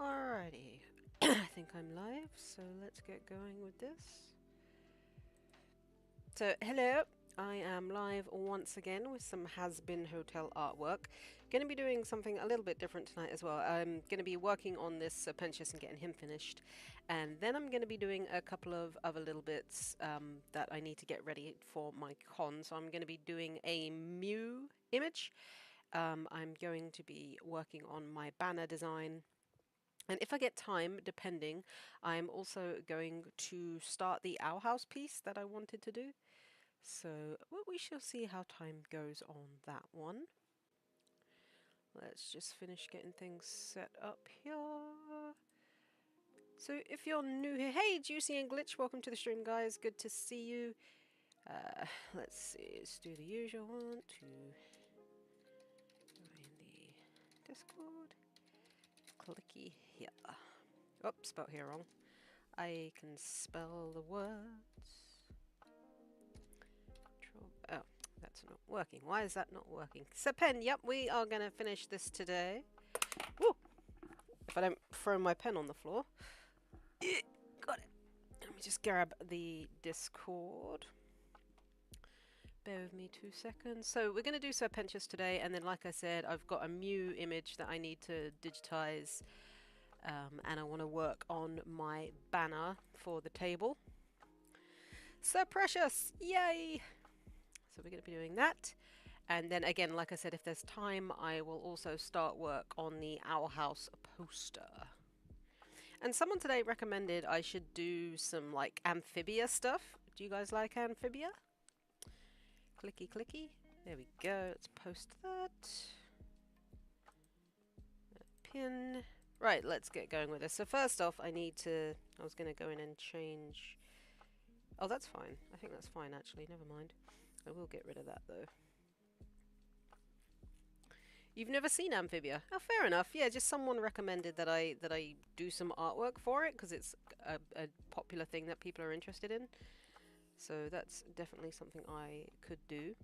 Alrighty, I think I'm live, so let's get going with this. So, hello, I am live once again with some Hazbin Hotel artwork. Going to be doing something a little bit different tonight as well. I'm going to be working on this Sir Pentious and getting him finished, and then I'm going to be doing a couple of other little bits that I need to get ready for my con. So I'm going to be doing a Mew image. I'm going to be working on my banner design. And if I get time, depending, I'm also going to start the Owl House piece that I wanted to do. So well, we shall see how time goes on that one. Let's just finish getting things set up here. So if you're new here, hey Juicy and Glitch, welcome to the stream, guys. Good to see you. Let's see, let's do the usual one to join the Discord. Clicky here. Oh, spelled here wrong. I can spell the words. Oh, that's not working. Why is that not working? Sir Pen, yep, we are going to finish this today. Woo! If I don't throw my pen on the floor. Got it. Let me just grab the Discord. Bear with me 2 seconds. So we're going to do Sir Pentious today, and then like I said, I've got a Mew image that I need to digitize. And I want to work on my banner for the table. Sir Precious! Yay! So we're going to be doing that. And then again, like I said, if there's time, I will also start work on the Owl House poster. And someone today recommended I should do some like amphibia stuff. Do you guys like amphibia? Clicky clicky. There we go. Let's post that. Pin. Right, let's get going with this. So first off, I was going to go in and change. Oh, that's fine. I think that's fine actually. Never mind. I will get rid of that though. You've never seen Amphibia? Oh, fair enough. Yeah, just someone recommended that I do some artwork for it because it's a popular thing that people are interested in. So that's definitely something I could do.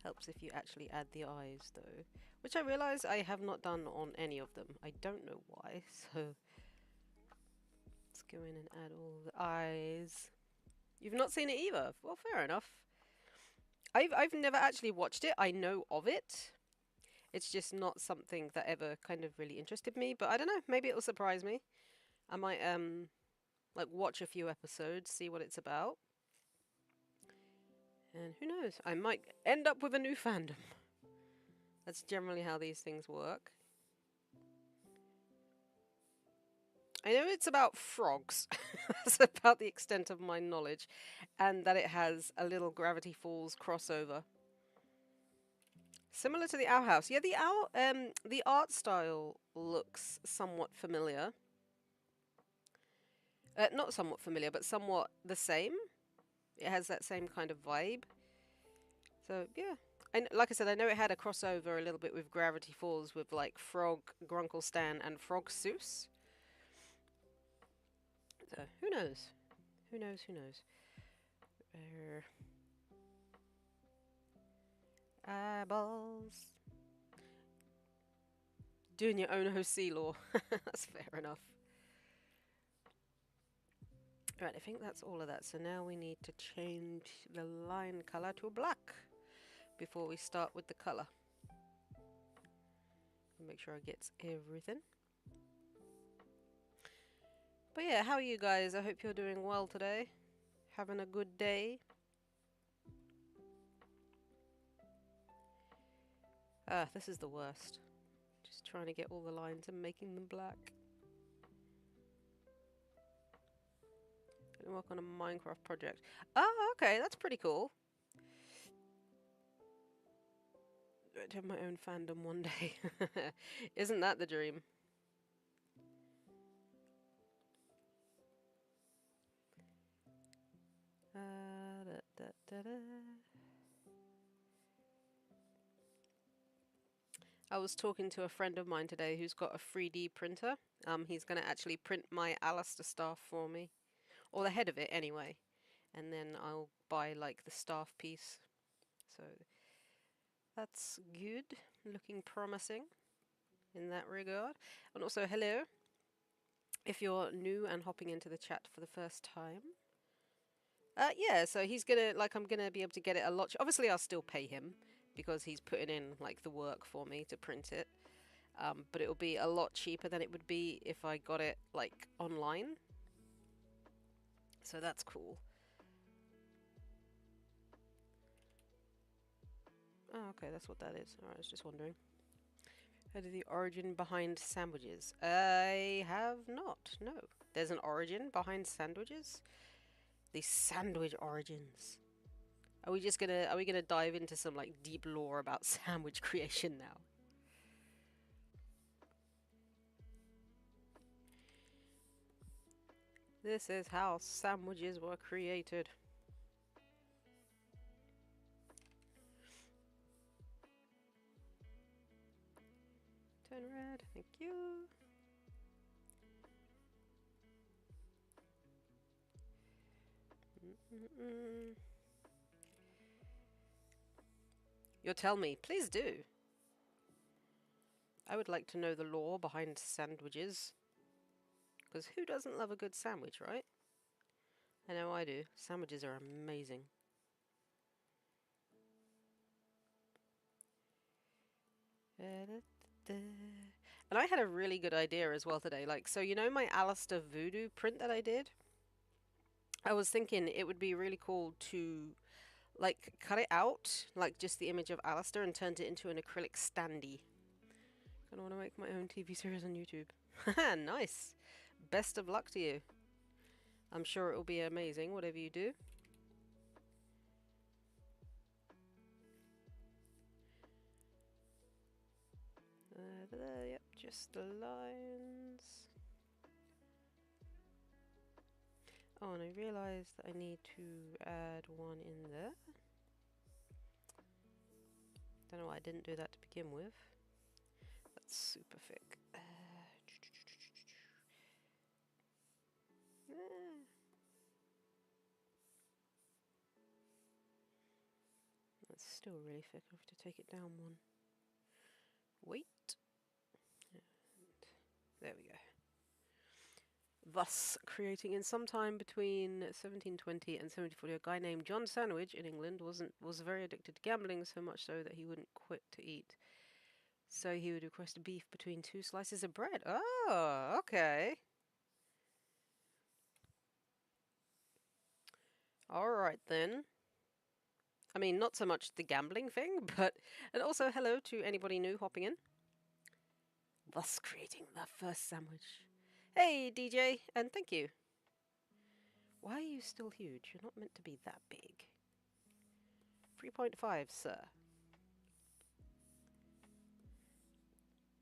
Helps if you actually add the eyes though, which I realise I have not done on any of them. I don't know why, so let's go in and add all the eyes. You've not seen it either? Well, fair enough. I've never actually watched it. I know of it. It's just not something that ever kind of really interested me, but I don't know, maybe it'll surprise me. I might like watch a few episodes, see what it's about. And who knows, I might end up with a new fandom. That's generally how these things work. I know it's about frogs. That's about the extent of my knowledge. And that it has a little Gravity Falls crossover. Similar to the Owl House. Yeah, the art style looks somewhat familiar. Not somewhat familiar, but somewhat the same. It has that same kind of vibe. So, yeah. And like I said, I know it had a crossover a little bit with Gravity Falls with like Frog Grunkle Stan and Frog Seuss. So, who knows? Who knows? Who knows? Eyeballs. Doing your own OC law. That's fair enough. Right, I think that's all of that. So now we need to change the line color to black before we start with the color. Make sure it gets everything. But yeah, how are you guys? I hope you're doing well today. Having a good day. Ah, this is the worst. Just trying to get all the lines and making them black. Gonna work on a Minecraft project. Oh, okay, that's pretty cool. I'd have my own fandom one day. Isn't that the dream? Da, da, da, da. I was talking to a friend of mine today who's got a 3D printer. He's going to actually print my Alastor staff for me. Or the head of it, anyway. And then I'll buy, like, the staff piece. So, That's good. Looking promising in that regard. And also, hello, if you're new and hopping into the chat for the first time. Yeah, so he's gonna, like, I'm gonna be able to get it a lot. Obviously, I'll still pay him because he's putting in, like, the work for me to print it. But it'll be a lot cheaper than it would be if I got it, like, online. So that's cool. Oh, okay, that's what that is. Alright, I was just wondering. Heard of the origin behind sandwiches? I have not, no. There's an origin behind sandwiches? The sandwich origins. Are we gonna dive into some, like, deep lore about sandwich creation now? This is how sandwiches were created. Turn red, thank you. You'll tell me, please do. I would like to know the lore behind sandwiches. Because who doesn't love a good sandwich, right? I know I do. Sandwiches are amazing. And I had a really good idea as well today. Like, so you know my Alastor voodoo print that I did? I was thinking it would be really cool to, like, cut it out, like just the image of Alastor, and turned it into an acrylic standee. I want to make my own TV series on YouTube. Haha, nice. Best of luck to you. I'm sure it will be amazing, whatever you do. Yep, just the lines. Oh, and I realised that I need to add one in there. Don't know why I didn't do that to begin with. That's super thick. That's still really thick. I have to take it down one. Wait. And there we go. Thus, creating in some time between 1720 and 1740, a guy named John Sandwich in England was very addicted to gambling, so much so that he wouldn't quit to eat. So he would request beef between 2 slices of bread. Oh, okay. Alright then. I mean, not so much the gambling thing, but... And also, hello to anybody new hopping in. Thus creating the first sandwich. Hey, DJ, and thank you. Why are you still huge? You're not meant to be that big. 3.5, sir.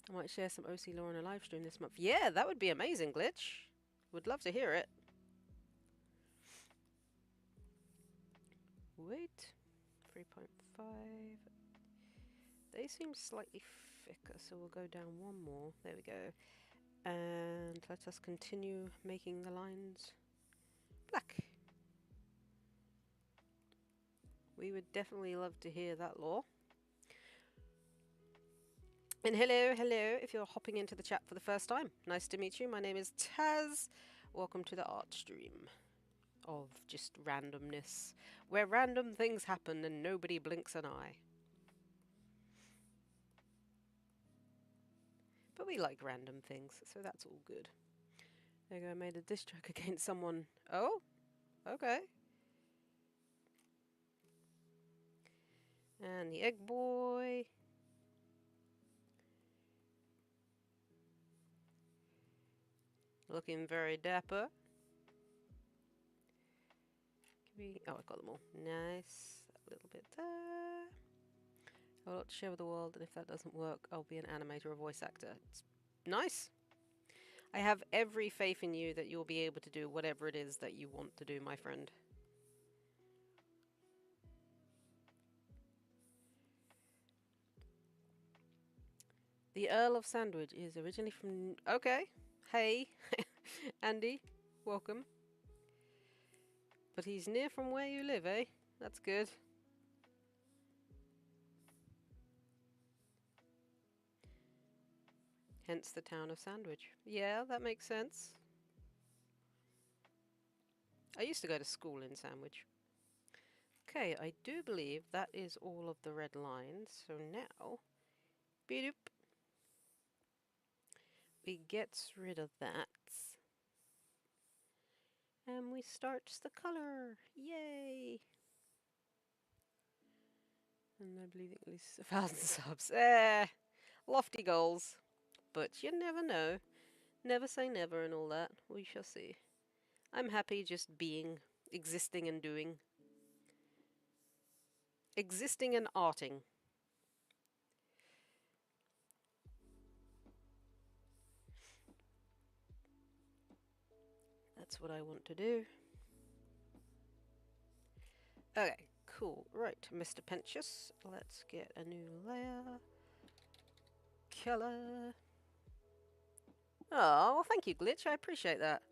I might share some OC lore on a live stream this month. Yeah, that would be amazing, Glitch. Would love to hear it. Wait. 3.5. They seem slightly thicker, so we'll go down one more. There we go. And let us continue making the lines black. We would definitely love to hear that lore. And hello, hello, if you're hopping into the chat for the first time. Nice to meet you. My name is Taz. Welcome to the art stream of just randomness, where random things happen and nobody blinks an eye. But we like random things, so that's all good. There you go, I made a diss track against someone. Oh, okay. And the egg boy. Looking very dapper. Oh, I got them all. Nice. A little bit there. I have a lot to share with the world, and if that doesn't work, I'll be an animator or voice actor. It's nice. I have every faith in you that you'll be able to do whatever it is that you want to do, my friend. The Earl of Sandwich is originally from... Okay. Hey, Andy. Welcome. But he's near from where you live, eh? That's good. Hence the town of Sandwich. Yeah, that makes sense. I used to go to school in Sandwich. Okay, I do believe that is all of the red lines. So now, beep, we gets rid of that. And we starts the color. Yay! And I believe at least 1,000 subs. Lofty goals. But you never know. Never say never and all that. We shall see. I'm happy just being, existing and doing. Existing and arting. That's what I want to do. Okay, cool. Right, Mr. Pentious. Let's get a new layer. Color. Oh, well, thank you, Glitch. I appreciate that.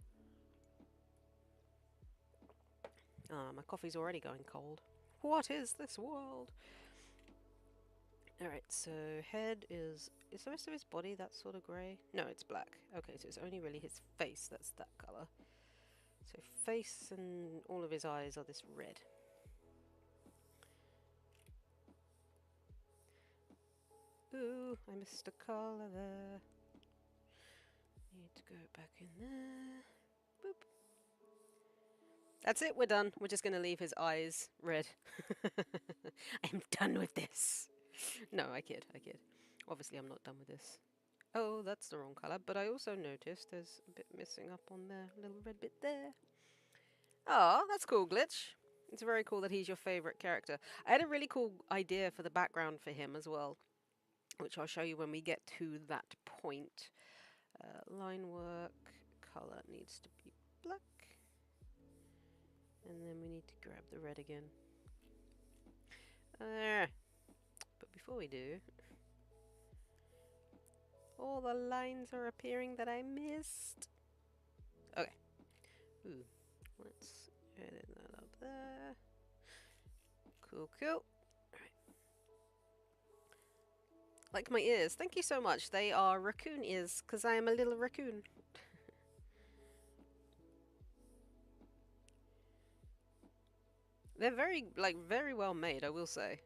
Ah, my coffee's already going cold. What is this world? Alright, so head is the rest of his body that sort of grey? No, it's black. Okay, so it's only really his face that's that colour. So face and all of his eyes are this red. Ooh, I missed a colour there. Need to go back in there. Boop. That's it, we're done. We're just going to leave his eyes red. I'm done with this. No, I kid. Obviously, I'm not done with this. Oh, that's the wrong colour, but I also noticed there's a bit missing up on there. A little red bit there. Oh, that's cool, Glitch. It's very cool that he's your favourite character. I had a really cool idea for the background for him as well, which I'll show you when we get to that point. Line work, colour needs to be black. And then we need to grab the red again. But before we do, all the lines are appearing that I missed. Okay. Ooh, let's edit that up there. Cool, cool. Right. Like my ears. Thank you so much. They are raccoon ears, because I am a little raccoon. They're very well made, I will say.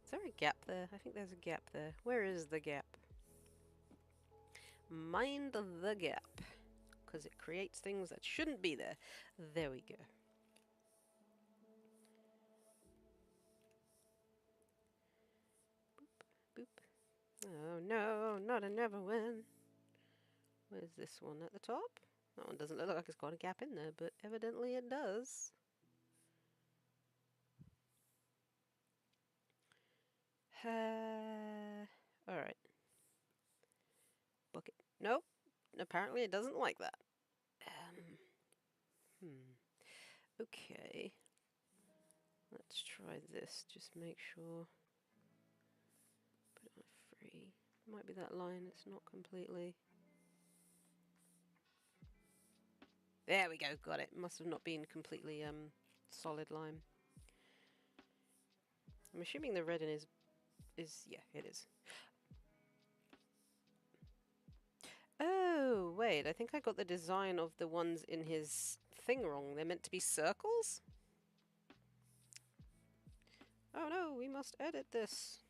Is there a gap there? I think there's a gap there. Where is the gap? Mind the gap. Because it creates things that shouldn't be there. There we go. Boop, boop. Oh no, not another one. Where's this one at the top? That one doesn't look like it's got a gap in there, but evidently it does. Alright. Bucket. Nope. Apparently it doesn't like that. Okay. Let's try this. Just make sure. Put it on free. Might be that line. It's not completely. There we go. Got it. Must have not been completely solid line. I'm assuming the red in is yeah, it is. Oh, wait, I think I got the design of the ones in his thing wrong. They're meant to be circles? Oh no, we must edit this.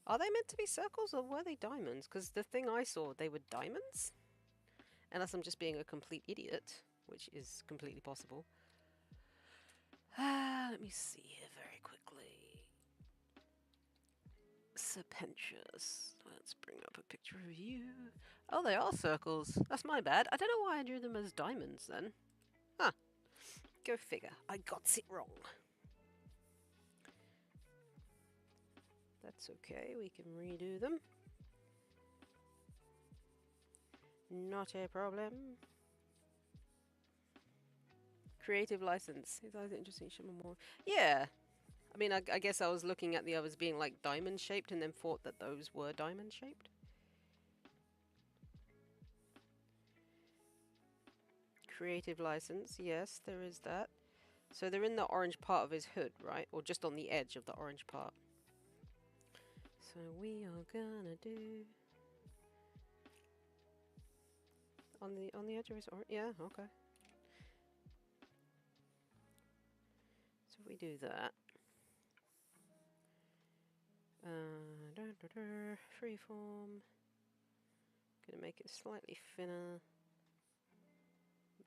Are they meant to be circles or were they diamonds? Because the thing I saw, they were diamonds? Unless I'm just being a complete idiot, which is completely possible. Let me see here very quickly. Sir Pentious. Let's bring up a picture of you. Oh, they are circles. That's my bad. I don't know why I drew them as diamonds then. Huh. Go figure. I got it wrong. That's okay. We can redo them. Not a problem. Creative license. Is that interesting? Show me more. Yeah. I mean, I guess I was looking at the others being like diamond shaped and then thought that those were diamond shaped. Creative license. Yes, there is that. So they're in the orange part of his hood, right? Or just on the edge of the orange part. So we are gonna do on the edge of his or yeah, okay. So if we do that. Freeform. Gonna make it slightly thinner.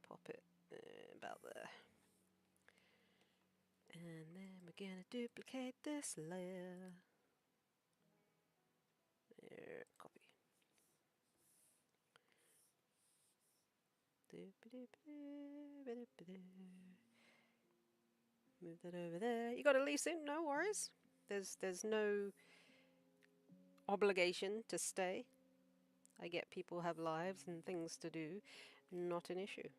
Pop it about there. And then we're gonna duplicate this layer. There, copy. Move that over there. You gotta leave soon, no worries. There's no obligation to stay. I get people have lives and things to do. Not an issue.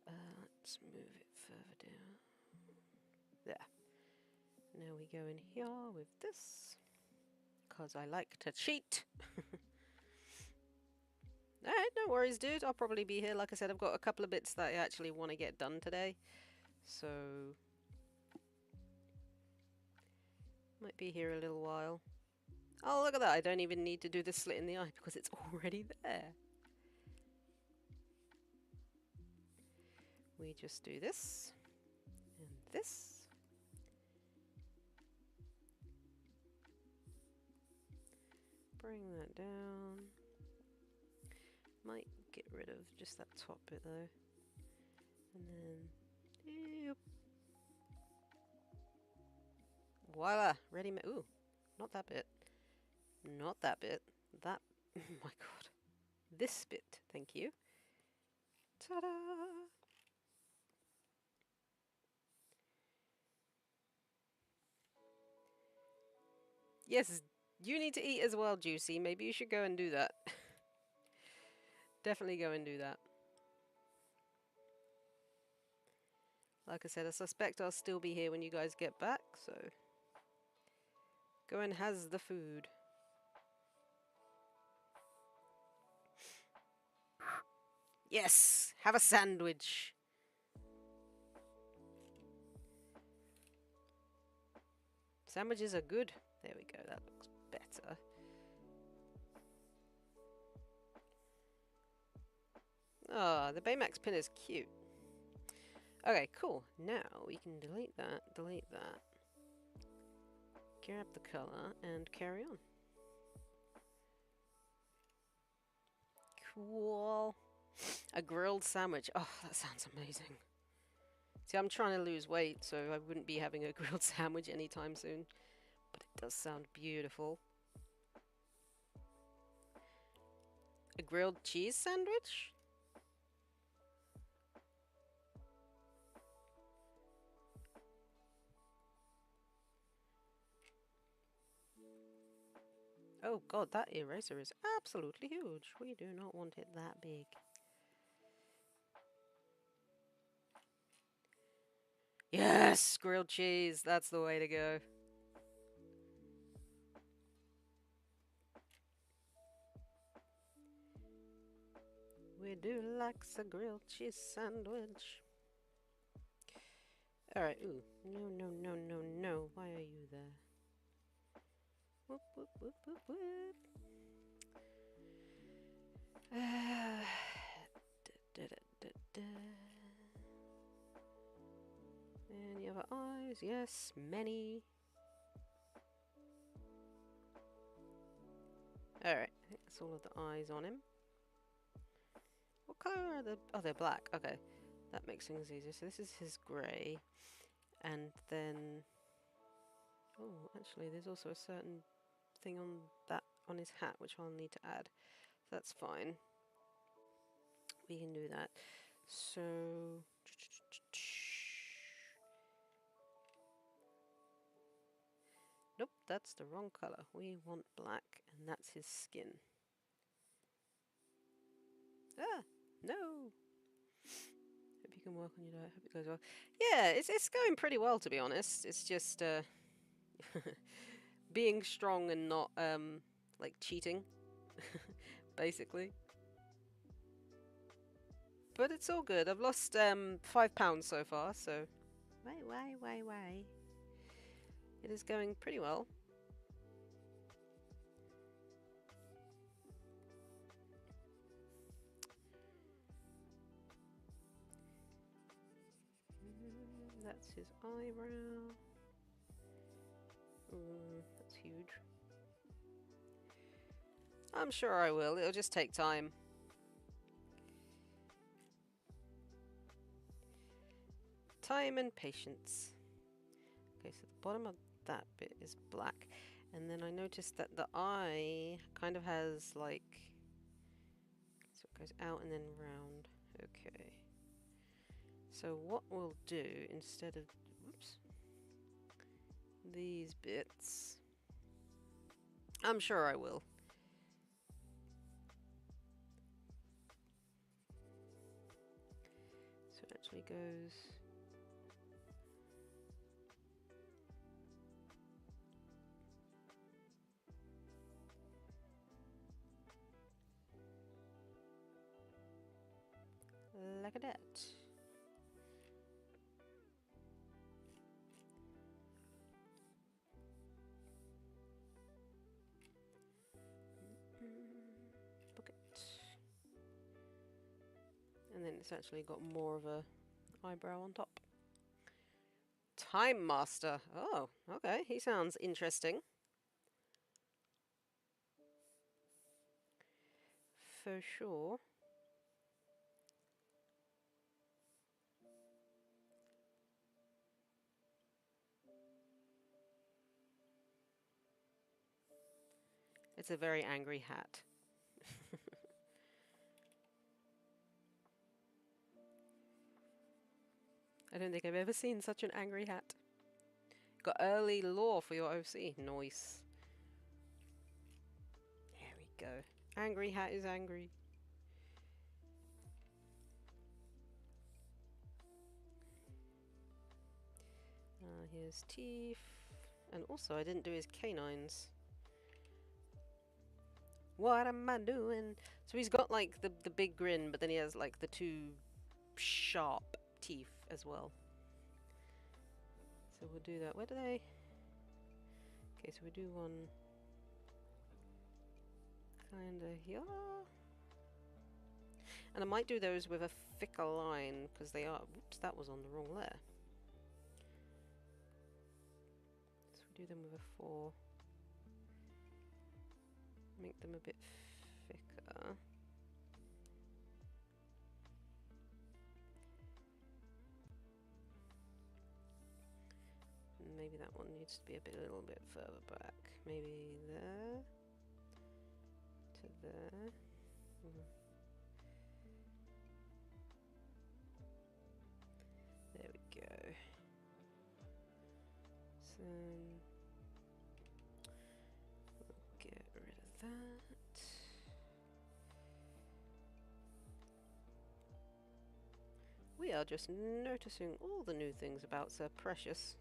Let's move it further down. There. Now we go in here with this. Because I like to cheat. Alright, no worries, dude. I'll probably be here. Like I said, I've got a couple of bits that I actually want to get done today. So... might be here a little while. Oh, look at that. I don't even need to do the slit in the eye because it's already there. We just do this. And this. Bring that down. Might get rid of just that top bit though. And then... Yep. Voila! Ready made. Ooh, not that bit. Not that bit. That. Oh my god. This bit. Thank you. Ta-da! Yes, you need to eat as well, Juicy. Maybe you should go and do that. Definitely go and do that. Like I said, I suspect I'll still be here when you guys get back, so... go and has the food. Yes! Have a sandwich! Sandwiches are good. There we go, that looks better. Ah, the Baymax pin is cute. Okay, cool. Now we can delete that, grab the color, and carry on. Cool. A grilled sandwich. Oh, that sounds amazing. See, I'm trying to lose weight, so I wouldn't be having a grilled sandwich anytime soon. But it does sound beautiful. A grilled cheese sandwich? Oh god, that eraser is absolutely huge. We do not want it that big. Yes! Grilled cheese. That's the way to go. We do like a grilled cheese sandwich. Alright, ooh. No, no, no, no, no. Why are you there? Whoop, whoop, whoop, whoop, whoop. Any other eyes? Yes, many. Alright, I think that's all of the eyes on him. What colour are the... oh, they're black. Okay, that makes things easier. So this is his grey. And then... oh, actually, there's also a certain thing on that, on his hat, which I'll need to add. So that's fine. We can do that. So... nope, that's the wrong colour. We want black, and that's his skin. Ah, no! Hope you can work on your diet. Hope it goes well. Yeah, it's going pretty well, to be honest. It's just, being strong and not, like, cheating. Basically. But it's all good. I've lost, 5 pounds so far, so... why? It is going pretty well. That's his eyebrow. That's huge. I'm sure I will. It'll just take time. Time and patience. Okay, so the bottom of that bit is black. And then I noticed that the eye kind of has like... So it goes out and then round. Okay. So what we'll do instead of... Whoops. These bits... I'm sure I will. So it actually goes... like that. Book it. And then it's actually got more of a eyebrow on top. Time Master. Oh, okay. He sounds interesting. For sure. It's a very angry hat. I don't think I've ever seen such an angry hat. Got early lore for your OC. Nice. There we go. Angry hat is angry. Here's teeth. And also I didn't do his canines. What am I doing? So he's got like the big grin, but then he has like the two sharp teeth as well. So we'll do that. Where do they? Okay, so we do one kinda here. And I might do those with a thicker line because they are. Whoops, that was on the wrong layer. So we do them with a 4. Make them a bit thicker. Maybe that one needs to be a little bit further back. Maybe there to there. There we go. So we'll get rid of that. We are just noticing all the new things about Sir Pentious.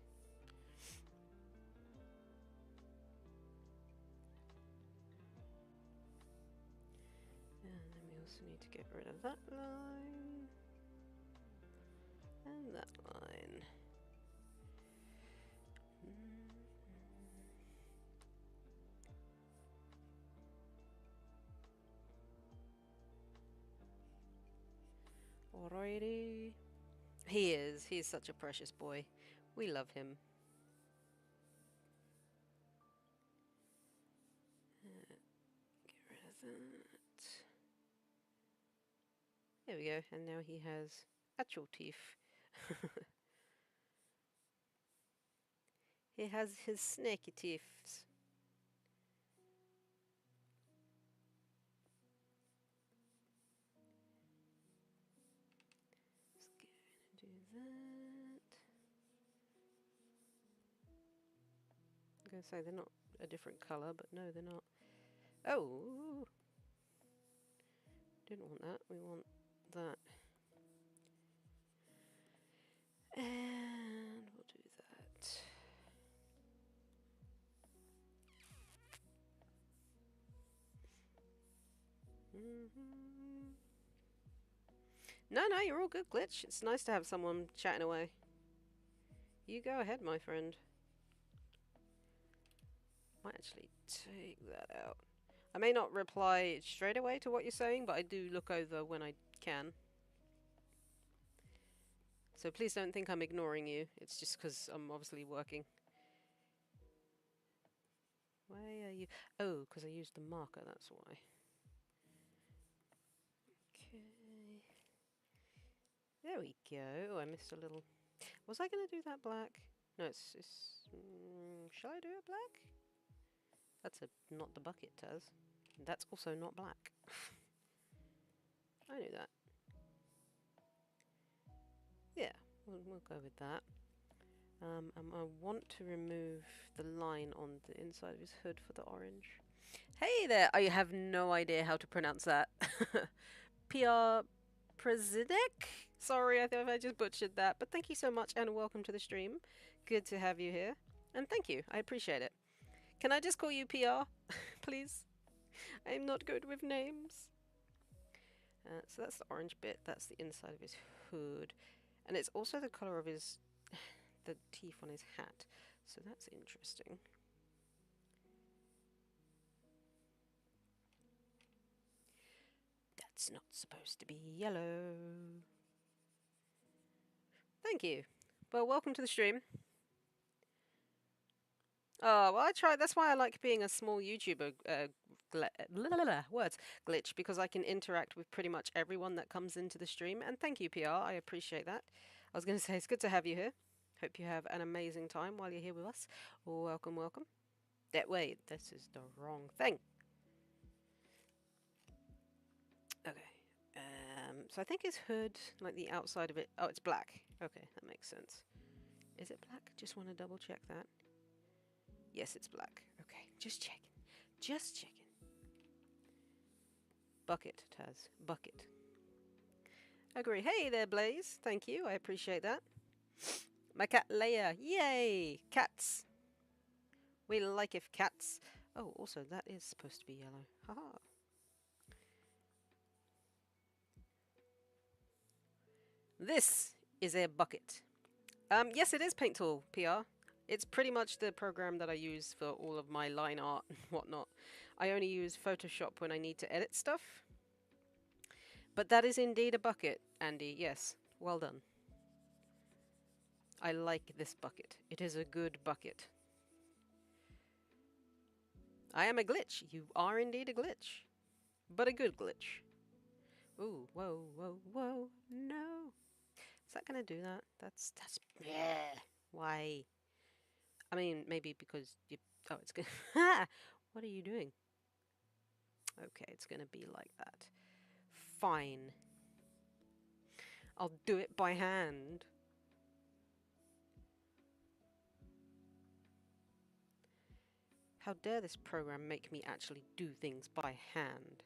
And then we also need to get rid of that line. And that line. Alrighty. He is. He's such a precious boy. We love him. Get rid of that. There we go. And now he has actual teeth. He has his snaky teeth. Just gonna do that. I'm gonna say they're not a different colour, but no, they're not. Oh! Didn't want that. We want that. And we'll do that. No, you're all good, Glitch. It's nice to have someone chatting away. You go ahead, my friend. Might actually take that out. I may not reply straight away to what you're saying, but I do look over when I can. So please don't think I'm ignoring you. It's just because I'm obviously working. Why are you... Oh, because I used the marker, that's why. Okay. There we go. Oh, I missed a little... Was I going to do that black? No, shall I do it black? That's not the bucket, Taz. That's also not black. I knew that. Yeah, we'll go with that. I want to remove the line on the inside of his hood for the orange. Hey there! I have no idea how to pronounce that. PR Prezidek? Sorry, I think I just butchered that. But thank you so much and welcome to the stream. Good to have you here. And thank you. I appreciate it. Can I just call you PR? Please? I'm not good with names. So that's the orange bit. That's the inside of his hood. And it's also the colour of his... the teeth on his hat. So that's interesting. That's not supposed to be yellow. Thank you. Well, welcome to the stream. Oh, well, I try. That's why I like being a small YouTuber. Words glitch, because I can interact with pretty much everyone that comes into the stream. And thank you, PR. I appreciate that. I was going to say it's good to have you here. Hope you have an amazing time while you're here with us. Welcome, welcome. Wait, this is the wrong thing. Okay. So I think his hood, like the outside of it. Oh, it's black. Okay, that makes sense. Is it black? Just want to double check that. Yes, it's black. Okay, just checking. Just checking. Bucket, Taz. Bucket. Agree. Hey there, Blaze. Thank you. I appreciate that. My cat Leia. Yay! Cats. We like if cats. Oh, also, that is supposed to be yellow. Haha. This is a bucket. Yes, it is Paint Tool, PR. It's pretty much the program that I use for all of my line art and whatnot. I only use Photoshop when I need to edit stuff. But that is indeed a bucket, Andy. Yes, well done. I like this bucket. It is a good bucket. I am a glitch. You are indeed a glitch. But a good glitch. Ooh, whoa, whoa, whoa, no. Is that gonna do that? That's, yeah. Why? I mean, maybe because you, oh, it's gonna, what are you doing? Okay, it's gonna be like that. Fine. I'll do it by hand. How dare this program make me actually do things by hand?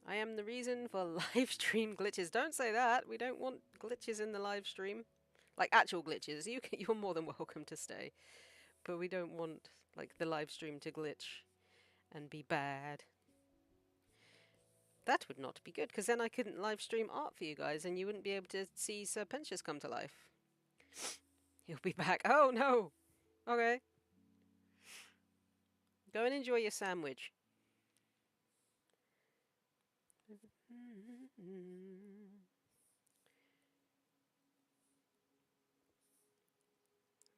I am the reason for live stream glitches. Don't say that. We don't want glitches in the live stream. Like actual glitches. You're more than welcome to stay. But we don't want like the live stream to glitch and be bad. That would not be good, because then I couldn't live stream art for you guys and you wouldn't be able to see Sir Pentious come to life. He'll be back. Oh no! Okay. Go and enjoy your sandwich.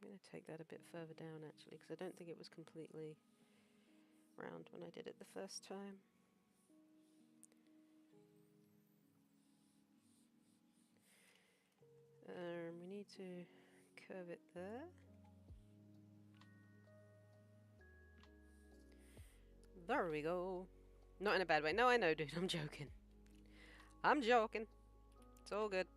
I'm going to take that a bit further down actually, because I don't think it was completely round when I did it the first time. We need to curve it there. There we go. Not in a bad way. No, I know, dude. I'm joking. I'm joking. It's all good.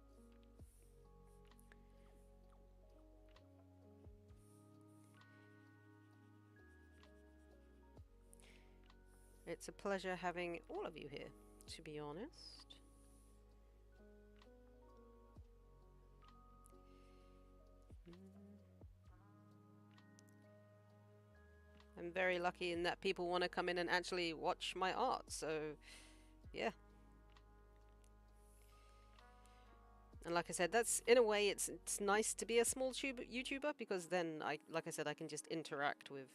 It's a pleasure having all of you here, to be honest. I'm very lucky in that people want to come in and actually watch my art, so yeah. And like I said, that's in a way it's nice to be a small YouTuber, because then like I said, I can just interact with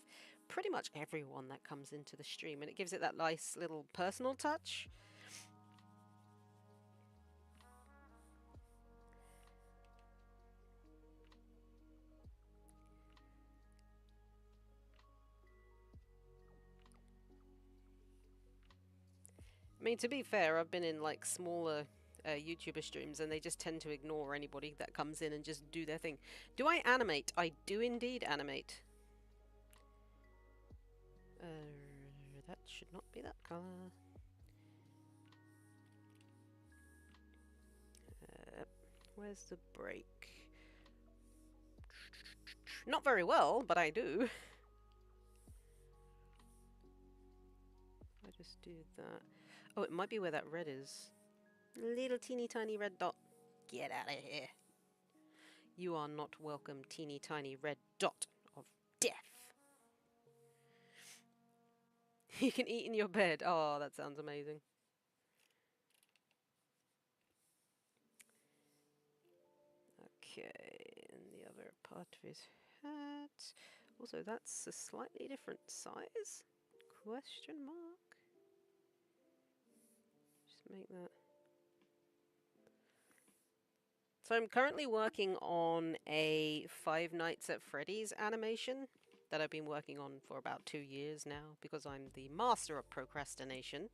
pretty much everyone that comes into the stream, and it gives it that nice little personal touch. I mean, to be fair, I've been in like smaller YouTuber streams and they just tend to ignore anybody that comes in and just do their thing. Do I animate? I do indeed animate. That should not be that colour. Where's the break? Not very well, but I do. I just do that. Oh, it might be where that red is. Little teeny tiny red dot. Get out of here. You are not welcome, teeny tiny red dot of death. You can eat in your bed. Oh, that sounds amazing. Okay, and the other part of his hat. Also, that's a slightly different size? Question mark? Just make that. So I'm currently working on a Five Nights at Freddy's animation that I've been working on for about 2 years now because I'm the master of procrastination.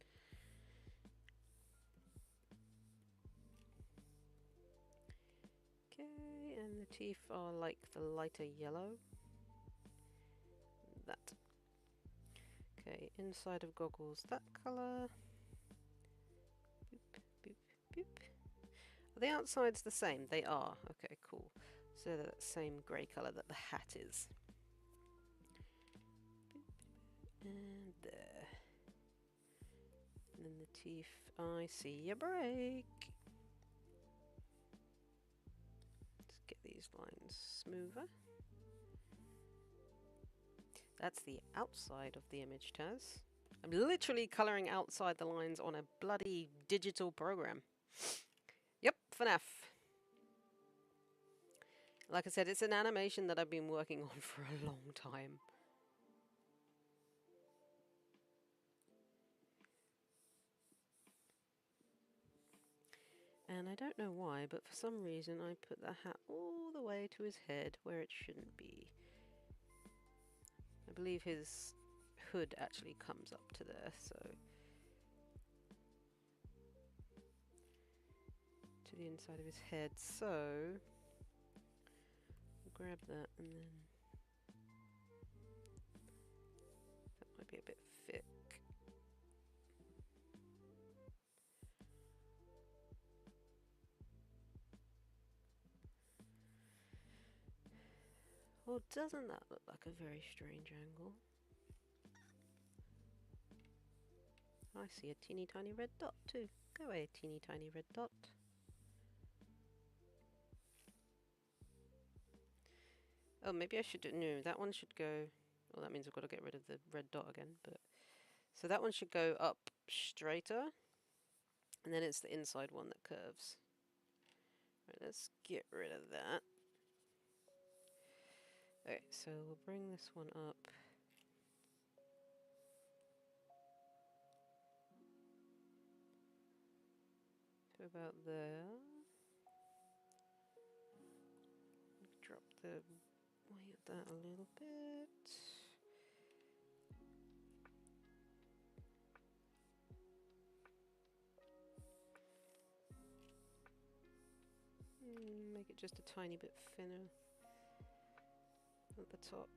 Okay, and the teeth are like the lighter yellow. That. Okay, inside of goggles, that colour. Boop, boop, boop. Are the outsides the same? They are. Okay, cool. So they're that same grey colour that the hat is. And there. And then the teeth. I see your break. Let's get these lines smoother. That's the outside of the image, Taz. I'm literally colouring outside the lines on a bloody digital program. Yep, FNAF. Like I said, it's an animation that I've been working on for a long time. And I don't know why, but for some reason I put the hat all the way to his head where it shouldn't be. I believe his hood actually comes up to there, so... to the inside of his head, so... grab that and then... that might be a bit thick. Well, doesn't that look like a very strange angle? I see a teeny tiny red dot too. Go away, teeny tiny red dot. Oh, maybe I should do... no, that one should go... well, that means I've got to get rid of the red dot again, but... so that one should go up straighter. And then it's the inside one that curves. Right, let's get rid of that. Okay, so we'll bring this one up. To about there. Drop the weight of that a little bit. Make it just a tiny bit thinner at the top.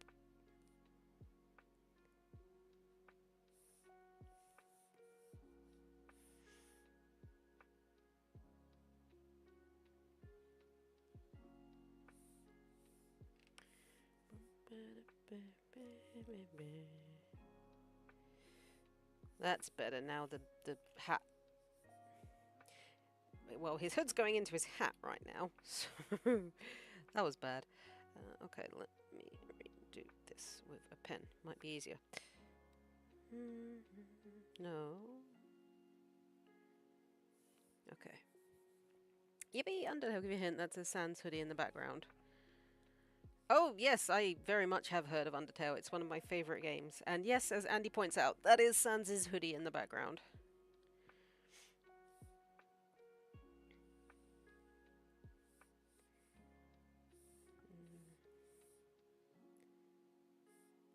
That's better. Now the hat. Well, his hood's going into his hat right now, so that was bad. Okay, let me redo this with a pen. Might be easier. No. Okay. Yippee! I'll give you a hint. That's a Sans hoodie in the background. Oh, yes, I very much have heard of Undertale. It's one of my favorite games. And yes, as Andy points out, that is Sans' hoodie in the background.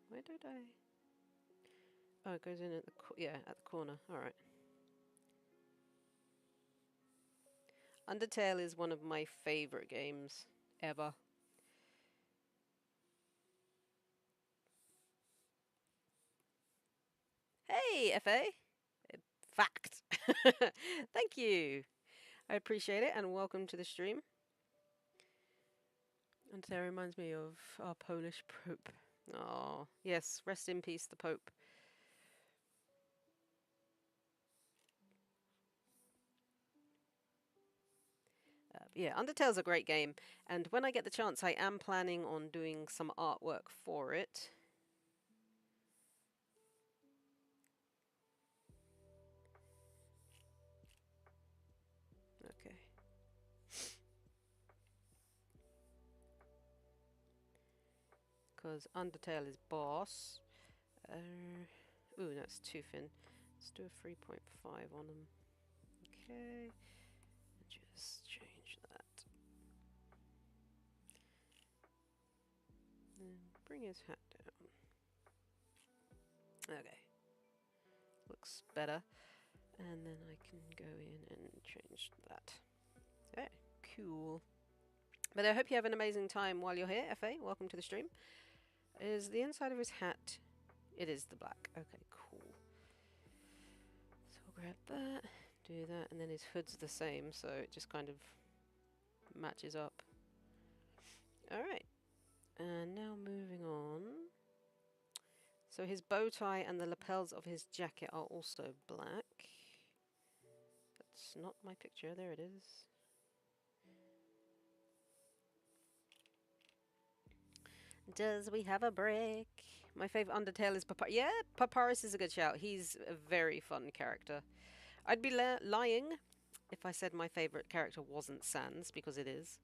Where did I... Oh, it goes in at the... yeah, at the corner. Alright. Undertale is one of my favorite games ever. Hey, FA! Fact! Thank you! I appreciate it, and welcome to the stream. Undertale reminds me of our Polish Pope. Oh, yes, rest in peace, the Pope. Yeah, Undertale's a great game, and when I get the chance, I am planning on doing some artwork for it. Okay. Because Undertale is boss. Ooh, that's too thin. Let's do a 3.5 on them. Okay. Just change that. Then bring his hat down. Okay. Looks better. And then I can go in and change that. Okay, cool. But I hope you have an amazing time while you're here, FA. Welcome to the stream. Is the inside of his hat... It is the black. Okay, cool. So I'll grab that, do that, and then his hood's the same, so it just kind of matches up. Alright. And now moving on. So his bow tie and the lapels of his jacket are also black. That's not my picture. There it is. Does we have a break? My favourite Undertale is Papyrus. Yeah, Papyrus is a good shout. He's a very fun character. I'd be lying if I said my favourite character wasn't Sans, because it is.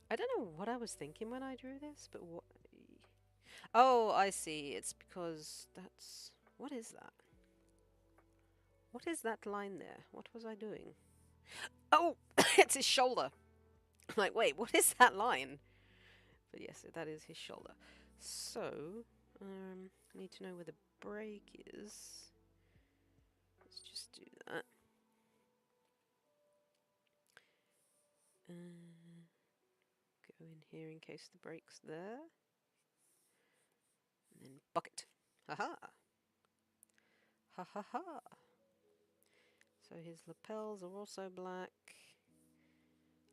I don't know what I was thinking when I drew this, but what... Oh, I see. It's because that's... What is that? What is that line there? What was I doing? Oh! It's his shoulder! I'm like, wait, what is that line? But yes, that is his shoulder. So, I need to know where the break is. Let's just do that. Go in here in case the break's there. And then bucket. Haha! Ha ha ha! So his lapels are also black.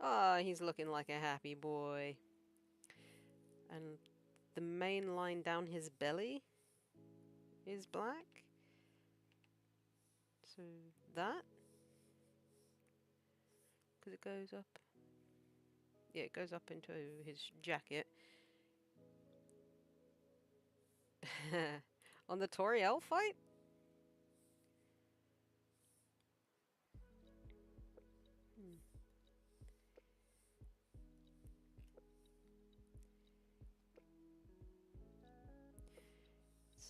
Ah, he's looking like a happy boy. And the main line down his belly is black. So that. Because it goes up. Yeah, it goes up into his jacket. On the Toriel fight?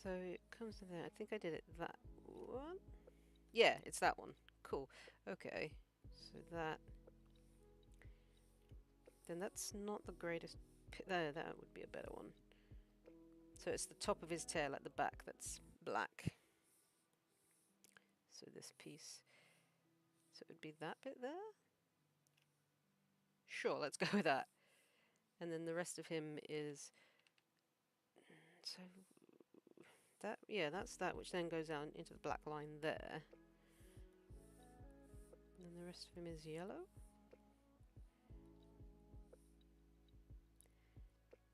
So it comes to that. I think I did it that one. Yeah, it's that one. Cool. Okay. So that. Then that's not the greatest. There, that would be a better one. So it's the top of his tail at the back that's black. So this piece. So it would be that bit there? Sure, let's go with that. And then the rest of him is... So... That, yeah, that's that, which then goes down into the black line there. And then the rest of him is yellow?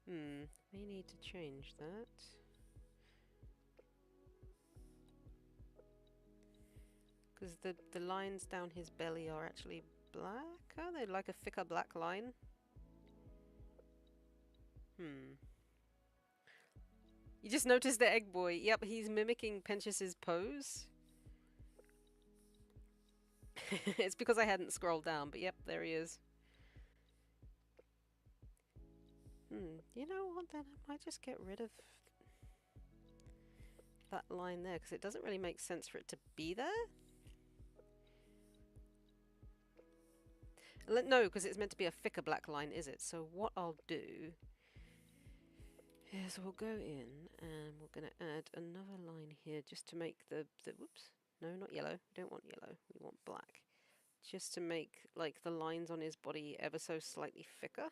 May need to change that. Because the lines down his belly are actually black? Are they like a thicker black line? You just noticed the egg boy. Yep, he's mimicking Pentious's pose. It's because I hadn't scrolled down, but yep, there he is. You know what, then I might just get rid of that line there, because it doesn't really make sense for it to be there. No, because it's meant to be a thicker black line, is it? So what I'll do is we'll go in and we're going to add another line here just to make the whoops, no, not yellow, we don't want yellow, we want black. Just to make like the lines on his body ever so slightly thicker.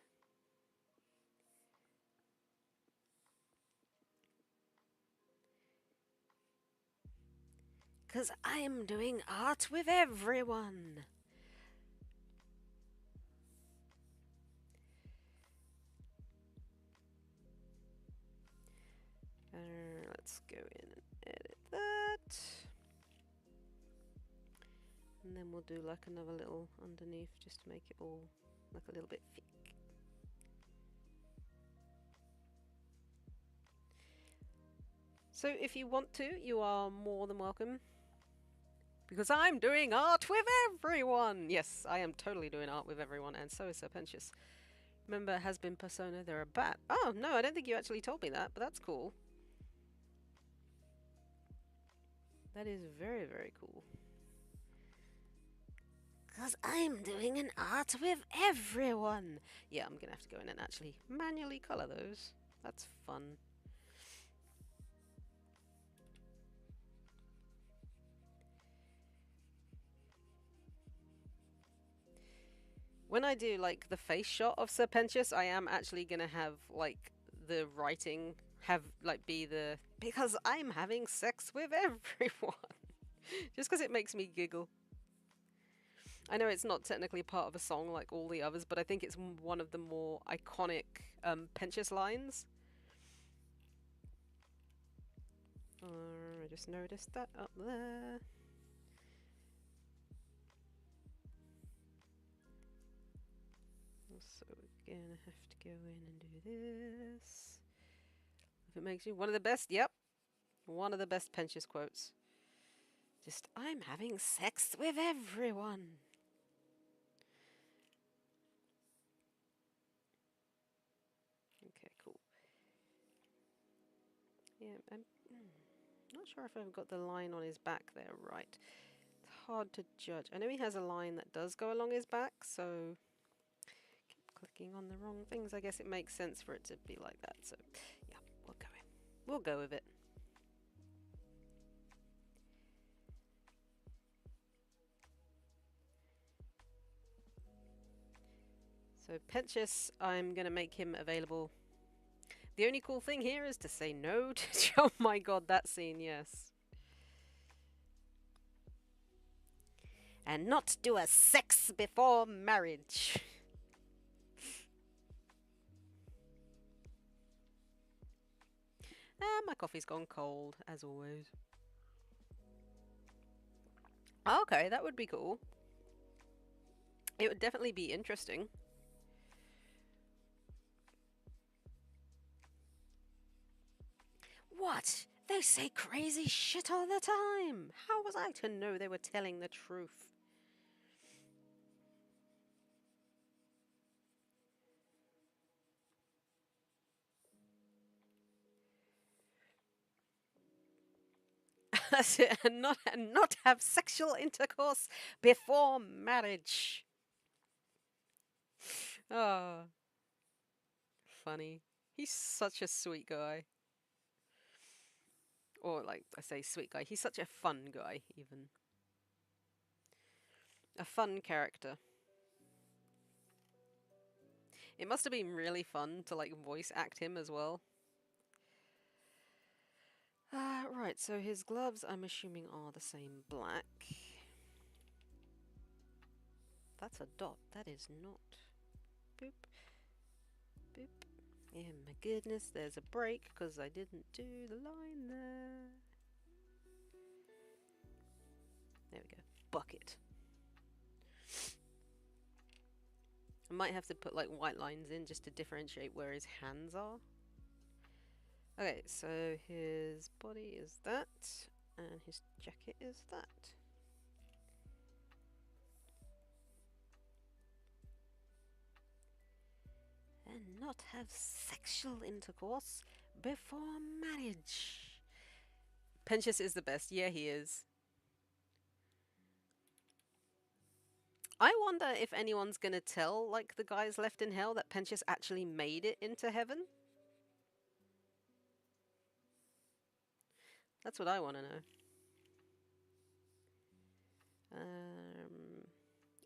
Because I'm doing art with everyone. Let's go in and edit that. And then we'll do like another little underneath just to make it all look a little bit thick. So if you want to, you are more than welcome. Because I'm doing art with everyone! Yes, I am totally doing art with everyone, and so is Sir Pentious. Remember Hazbin persona, they're a bat. Oh, no, I don't think you actually told me that, but that's cool. That is very, very cool. Because I'm doing an art with everyone! Yeah, I'm gonna have to go in and actually manually colour those. That's fun. When I do like the face shot of Sir Pentious, I am actually gonna have like the writing have like be the because I'm having sex with everyone. Just because it makes me giggle. I know it's not technically part of a song like all the others, but I think it's one of the more iconic Pentious lines. I just noticed that up there. So we're gonna have to go in and do this. If it makes you one of the best, yep. One of the best Pentious quotes. Just, I'm having sex with everyone. Okay, cool. Yeah, I'm not sure if I've got the line on his back there right. It's hard to judge. I know he has a line that does go along his back, so keep clicking on the wrong things. I guess it makes sense for it to be like that. So, yeah, we'll go in. We'll go with it. So Pentious, I'm going to make him available. The only cool thing here is to say no to... Oh my god, that scene, yes. And not do a sex before marriage. My coffee's gone cold, as always. Okay, that would be cool. It would definitely be interesting. What? They say crazy shit all the time. How was I to know they were telling the truth? That's it, and not have sexual intercourse before marriage. Oh, funny. He's such a sweet guy. Or, like, I say sweet guy. He's such a fun guy, even. A fun character. It must have been really fun to, like, voice act him as well. Right, so his gloves, I'm assuming, are the same black. That's a dot. That is not. Boop. Boop. Yeah, my goodness, there's a break because I didn't do the line there. There we go. Bucket. I might have to put like white lines in just to differentiate where his hands are. Okay, so his body is that, and his jacket is that. and not have sexual intercourse before marriage. Pentious is the best. Yeah, he is. I wonder if anyone's gonna tell, like, the guys left in hell that Pentious actually made it into heaven. That's what I want to know.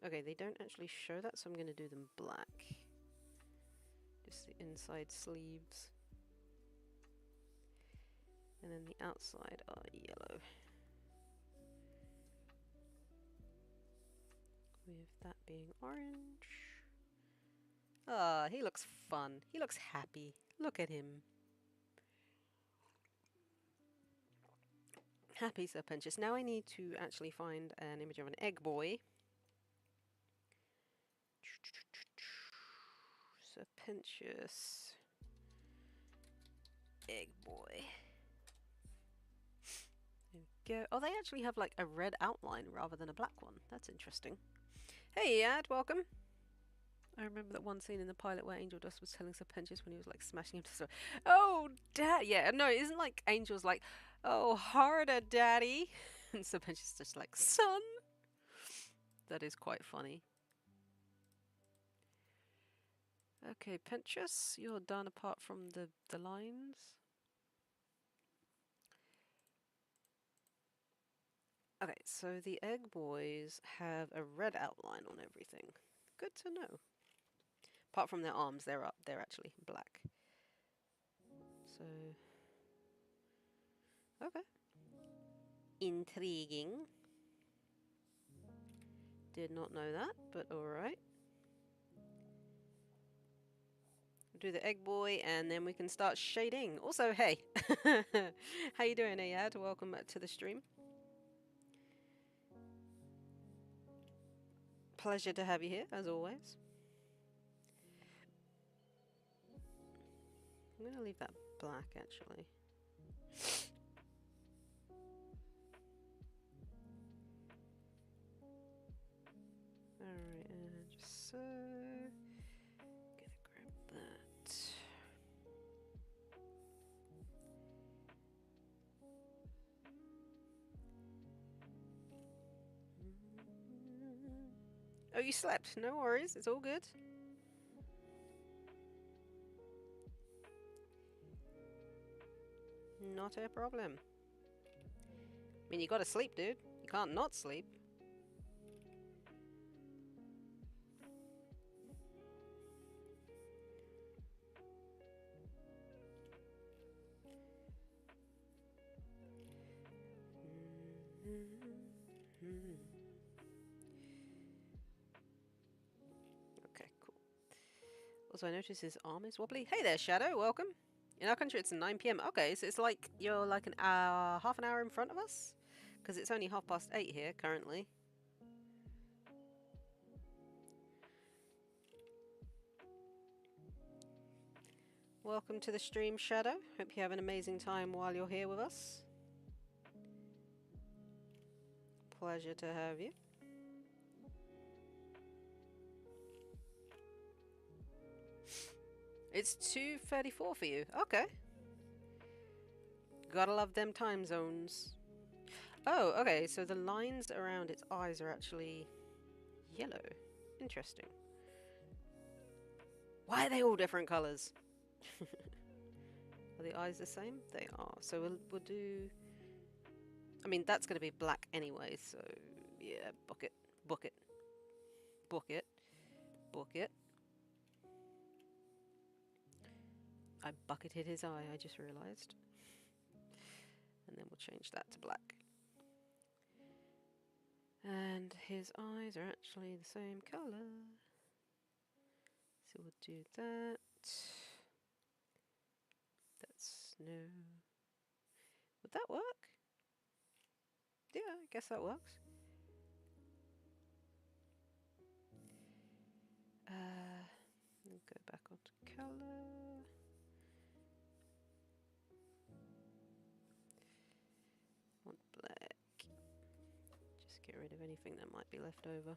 Okay, they don't actually show that, so I'm going to do them black. Just the inside sleeves. And then the outside are yellow. With that being orange. Ah, he looks fun. He looks happy. Look at him. Happy Sir Pentious. Now I need to actually find an image of an egg boy. Sir Pentious. Egg boy. There we go. Oh, they actually have like a red outline rather than a black one. That's interesting. Hey, Ad, welcome. I remember that one scene in the pilot where Angel Dust was telling Sir Pentious when he was like smashing him to the oh, Dad. Yeah, no, it isn't like Angel's like, oh, harder, Daddy. And Sir Pentious just like, son. That is quite funny. Okay, Pentious, you're done apart from the lines. Okay, so the egg boys have a red outline on everything. Good to know. Apart from their arms, they're actually black. So, okay. Intriguing. Did not know that, but alright. Do the egg boy and then we can start shading. Also, hey, how you doing, Ayad? Welcome back to the stream. Pleasure to have you here, as always. I'm going to leave that black, actually. Alright, and just so... Gonna grab that. Oh, you slept. No worries, it's all good. Not a problem. I mean, you gotta sleep, dude. You can't not sleep. Okay, cool. Also, I notice his arm is wobbly. Hey there, Shadow. Welcome. In our country, it's 9 PM. Okay, so it's like you're like an hour, half an hour in front of us? Because it's only 8:30 here, currently. Welcome to the stream, Shadow. Hope you have an amazing time while you're here with us. Pleasure to have you. It's 2:34 for you. Okay. Gotta love them time zones. Oh, okay, so the lines around its eyes are actually yellow. Interesting. Why are they all different colours? Are the eyes the same? They are. So we'll do... I mean, that's going to be black anyway, so... Yeah, book it. Book it. Book it. Book it. I bucketed his eye, I just realised. And then we'll change that to black. And his eyes are actually the same colour. So we'll do that. That's no... Would that work? Yeah, I guess that works. Go back onto colour. Want black. Just get rid of anything that might be left over.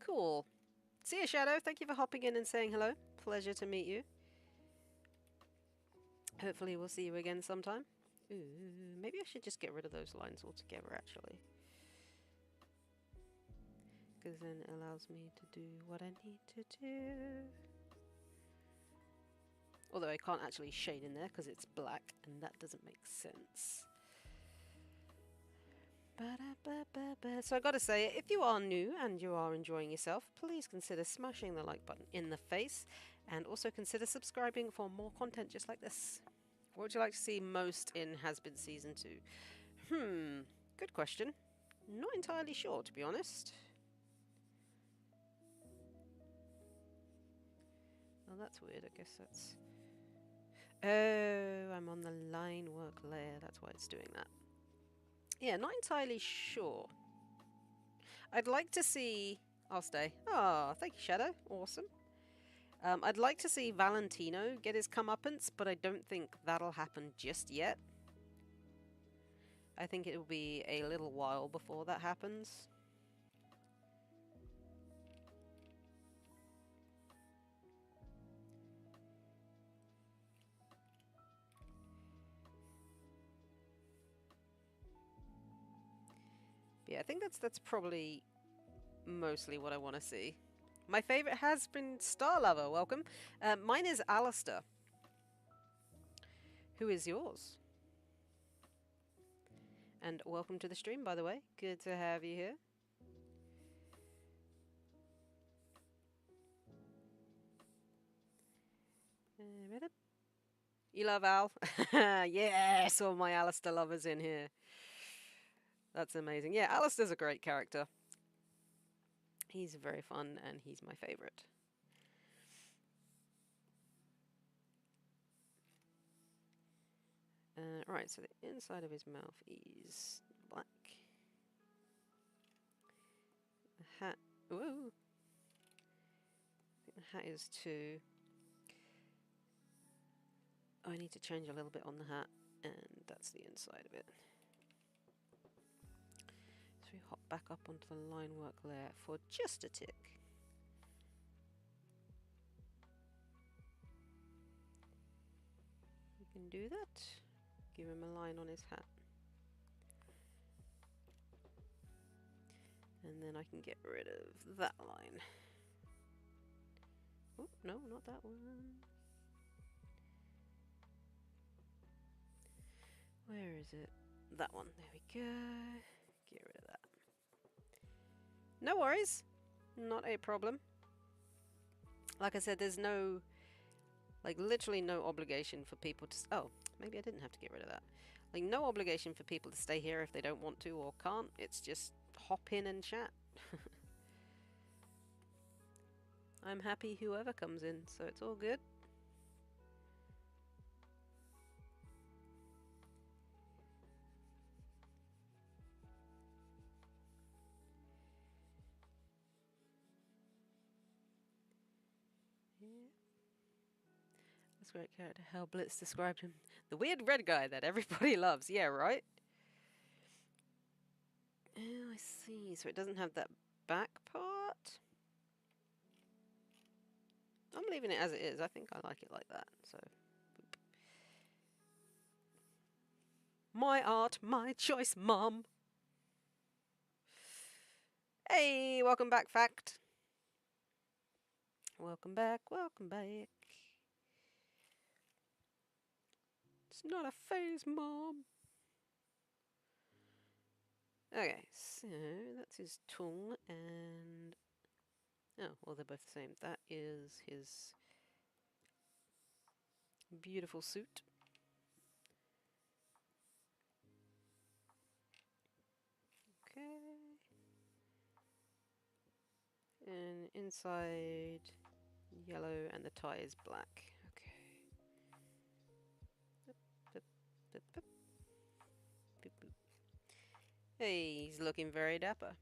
Cool. See you, Shadow. Thank you for hopping in and saying hello. pleasure to meet you. Hopefully we'll see you again sometime. Ooh, maybe I should just get rid of those lines altogether, actually. Because then it allows me to do what I need to do. Although I can't actually shade in there because it's black, and that doesn't make sense. So I gotta say, if you are new and you are enjoying yourself, please consider smashing the like button in the face, and also consider subscribing for more content just like this. What would you like to see most in Hazbin Season 2? Good question. Not entirely sure, to be honest. Oh, that's weird. I guess that's... Oh, I'm on the line work layer. That's why it's doing that. Yeah, not entirely sure. I'd like to see... I'll stay. Oh, thank you, Shadow. Awesome. I'd like to see Valentino get his comeuppance, but I don't think that'll happen just yet. I think it will be a little while before that happens. Yeah, I think that's probably mostly what I want to see. My favourite has been Star Lover. Welcome. Mine is Alastor. Who is yours? And welcome to the stream, by the way. Good to have you here. You love Al? Yes, all my Alastor lovers in here. That's amazing. Yeah, Alastor's a great character. He's very fun, and he's my favourite. Right, so the inside of his mouth is black. The hat... Ooh! I think the hat is too... Oh, I need to change a little bit on the hat, and that's the inside of it. So we hop back up onto the line work layer for just a tick. We can do that. Give him a line on his hat. And then I can get rid of that line. Oh, no, not that one. Where is it? That one. There we go. Get rid of that. No worries. Not a problem. Like I said, there's no... Like, literally no obligation for people to... Oh, maybe I didn't have to get rid of that. Like, no obligation for people to stay here if they don't want to or can't. It's just hop in and chat. I'm happy whoever comes in, so it's all good. Yeah. That's a great character. How Blitz described him. The weird red guy that everybody loves. Yeah, right? Oh, I see. So it doesn't have that back part? I'm leaving it as it is. I think I like it like that. So, boop. My art, my choice, Mum. Hey, welcome back, Fact. Welcome back, welcome back. It's not a phase, Mom. Okay, so that's his tongue, and... Oh, well, they're both the same. That is his beautiful suit. Okay. And inside, yellow, and the tie is black. Okay. Boop, boop, boop, boop. Boop, boop. Hey, he's looking very dapper.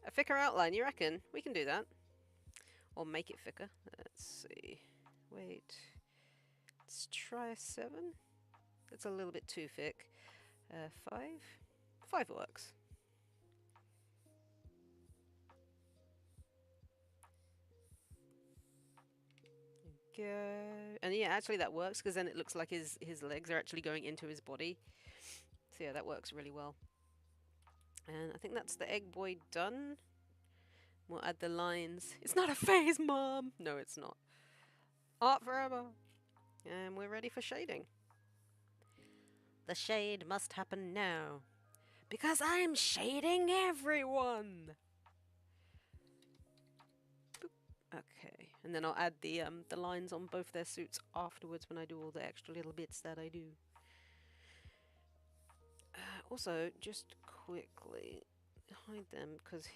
A thicker outline, you reckon? We can do that. Or make it thicker. Let's see. Wait. Let's try a 7. That's a little bit too thick. 5? 5 works. go. And yeah, actually that works because then it looks like his legs are actually going into his body. So yeah, that works really well. And I think that's the egg boy done. We'll add the lines. It's not a phase, Mom! No, it's not. Art forever! And we're ready for shading. The shade must happen now. Because I'm shading everyone! Boop. Okay, and then I'll add the lines on both their suits afterwards when I do all the extra little bits that I do. Also, just quickly hide them because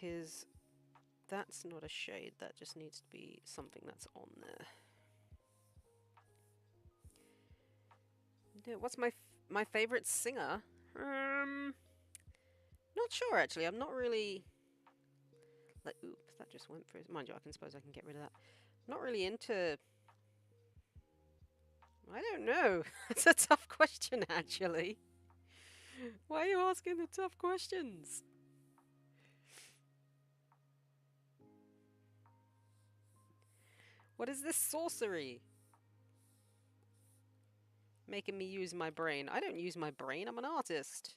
that's not a shade, that just needs to be something that's on there. Yeah, what's my favorite singer? Not sure actually. I'm not really like, oops, that just went through. Mind you, I suppose I can get rid of that. I'm not really into. I don't know. It's a tough question actually. Why are you asking the tough questions? What is this sorcery? Making me use my brain. I don't use my brain, I'm an artist.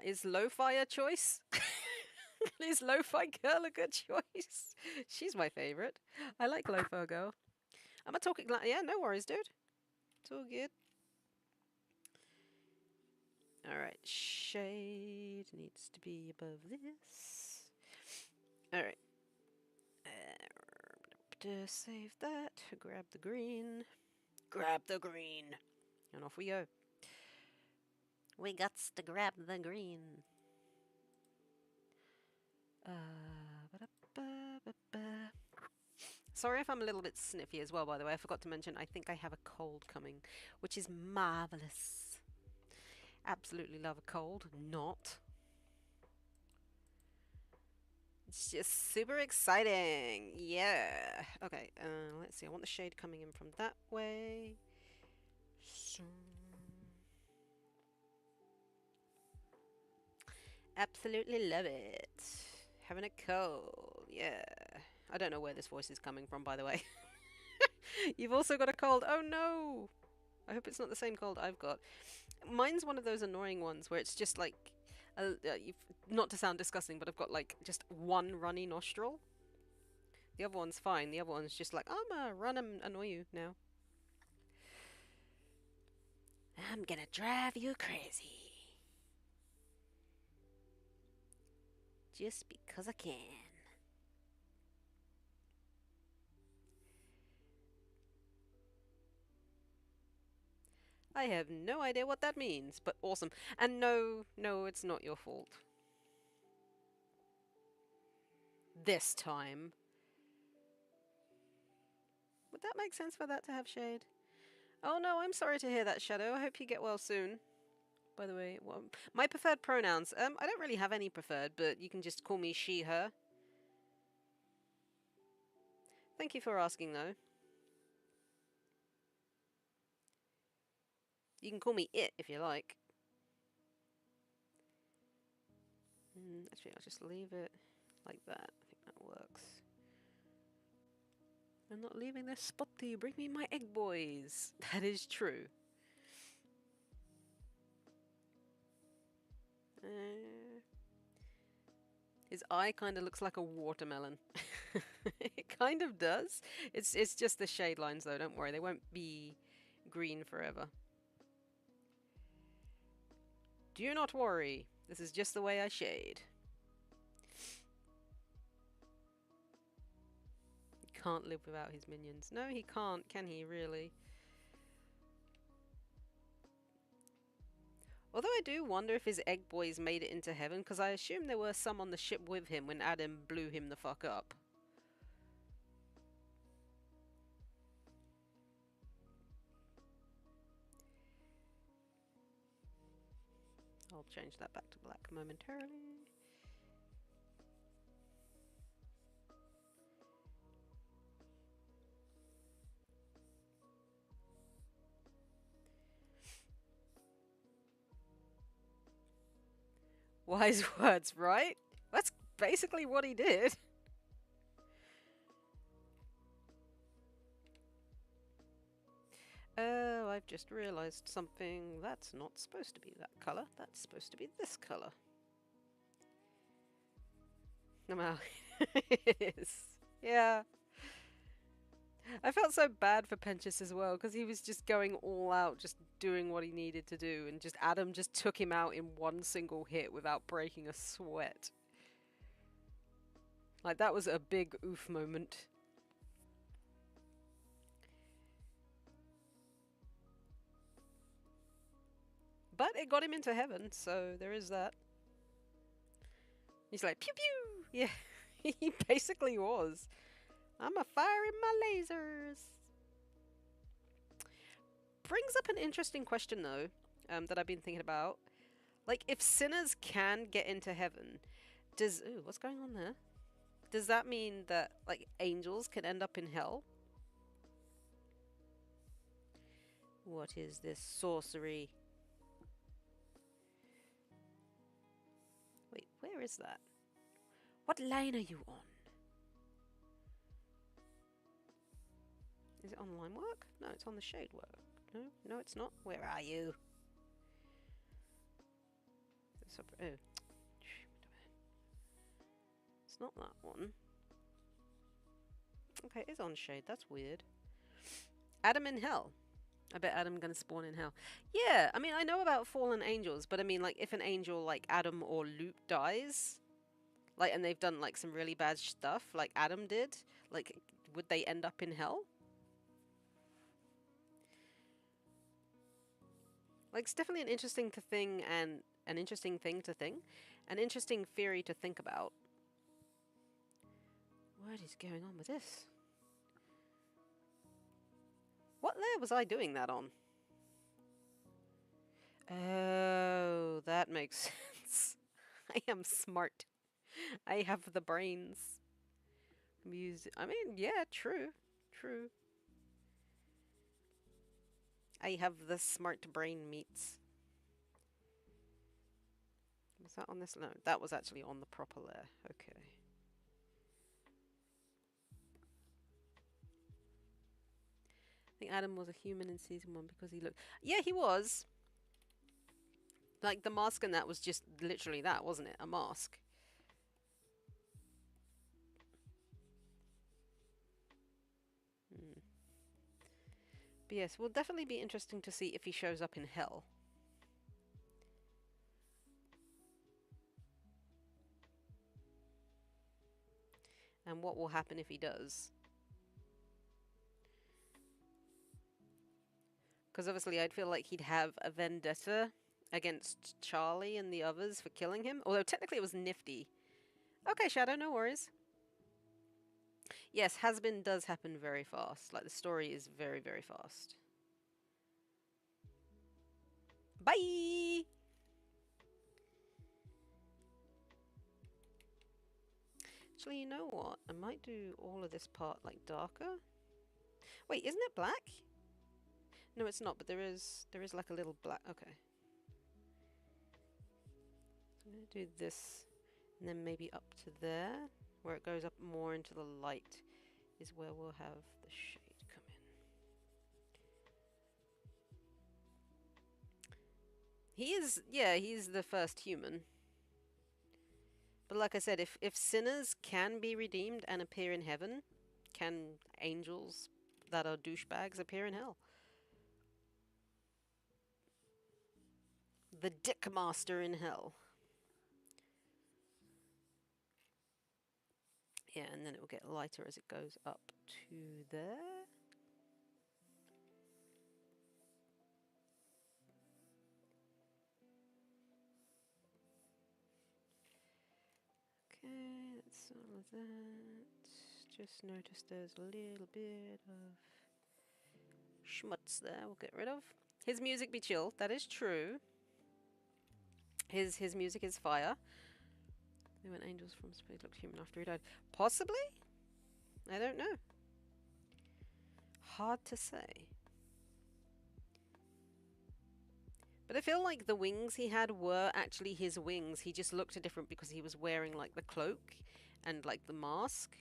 Is lo-fi a choice? Is lo-fi girl a good choice? She's my favourite. I like lo-fi girl. Am I talking like, yeah, no worries, dude. It's all good. Alright, shade needs to be above this. Alright. Save that. Grab the green. Grab the green. And off we go. We gots to grab the green. Sorry if I'm a little bit sniffy as well, by the way. I forgot to mention, I think I have a cold coming, which is marvellous. Absolutely love a cold. Not. It's just super exciting. Yeah. Okay, let's see. I want the shade coming in from that way. So... Absolutely love it. Having a cold. Yeah. I don't know where this voice is coming from, by the way. You've also got a cold. Oh no! I hope it's not the same cold I've got. Mine's one of those annoying ones where it's just like, not to sound disgusting, but I've got like just one runny nostril. The other one's fine. The other one's just like, I'm gonna run and annoy you now. I'm gonna drive you crazy. Just because I can. I have no idea what that means, but awesome. And no, it's not your fault. This time. Would that make sense for that to have shade? Oh no, I'm sorry to hear that, Shadow. I hope you get well soon. By the way, well, my preferred pronouns. I don't really have any preferred, but you can just call me she, her. Thank you for asking, though. You can call me it if you like. Actually, I'll just leave it like that. I think that works. I'm not leaving this spot to you. Bring me my egg boys. That is true. His eye kind of looks like a watermelon. It kind of does. It's just the shade lines though, don't worry. They won't be green forever. Do not worry. This is just the way I shade. He can't live without his minions. No, he can't, can he, really? Although I do wonder if his egg boys made it into heaven, because I assume there were some on the ship with him when Adam blew him the fuck up. I'll change that back to black momentarily. Wise words, right? That's basically what he did. Oh, I've just realised something. That's not supposed to be that colour. That's supposed to be this colour. No, it is. Yeah. I felt so bad for Pentious as well, because he was just going all out, just doing what he needed to do, and just Adam just took him out in one single hit without breaking a sweat. Like, that was a big oof moment. But it got him into heaven, so there is that. He's like, pew pew! Yeah, he basically was. I'm a firing my lasers. Brings up an interesting question, though, that I've been thinking about. Like, if sinners can get into heaven, does... Ooh, what's going on there? Does that mean that, like, angels can end up in hell? What is this sorcery? Wait, where is that? What line are you on? Is it on line work? No, it's on the shade work. No, no, it's not. Where are you? Oh. It's not that one. Okay, it is on shade. That's weird. Adam in hell. I bet Adam gonna spawn in hell. Yeah, I mean, I know about fallen angels, but I mean, like, if an angel like Adam or Luke dies, like, and they've done, like, some really bad stuff, like Adam did, like, would they end up in hell? Like, it's definitely an interesting thing and an interesting thing to think. An interesting theory to think about. What is going on with this? What layer was I doing that on? Oh, that makes sense. I am smart. I have the brains. Music. I mean, yeah, true. True. I have the smart brain meats. Was that on this? No, that was actually on the proper layer. Okay. I think Adam was a human in season 1 because he looked... Yeah, he was. Like, the mask and that was just literally that, wasn't it? A mask. But yes, will definitely be interesting to see if he shows up in hell. And what will happen if he does. Because obviously I'd feel like he'd have a vendetta against Charlie and the others for killing him. Although technically it was Nifty. Okay, Shadow, no worries. Yes, Hazbin does happen very fast. Like, the story is very, very fast. Bye! Actually, you know what? I might do all of this part, like, darker. Wait, isn't it black? No, it's not, but there is like a little black... Okay. I'm going to do this, and then maybe up to there, where it goes up more into the light, is where we'll have the shade come in. He is, yeah, he's the first human. But like I said, if sinners can be redeemed and appear in heaven, can angels that are douchebags appear in hell? The Dick Master in hell. Yeah, and then it will get lighter as it goes up to there. Okay, that's all of that. Just notice there's a little bit of schmutz there we'll get rid of. His music be chill, that is true. His music is fire. They went angels from space looked human after he died. Possibly? I don't know. Hard to say. But I feel like the wings he had were actually his wings. He just looked different because he was wearing like the cloak and like the mask,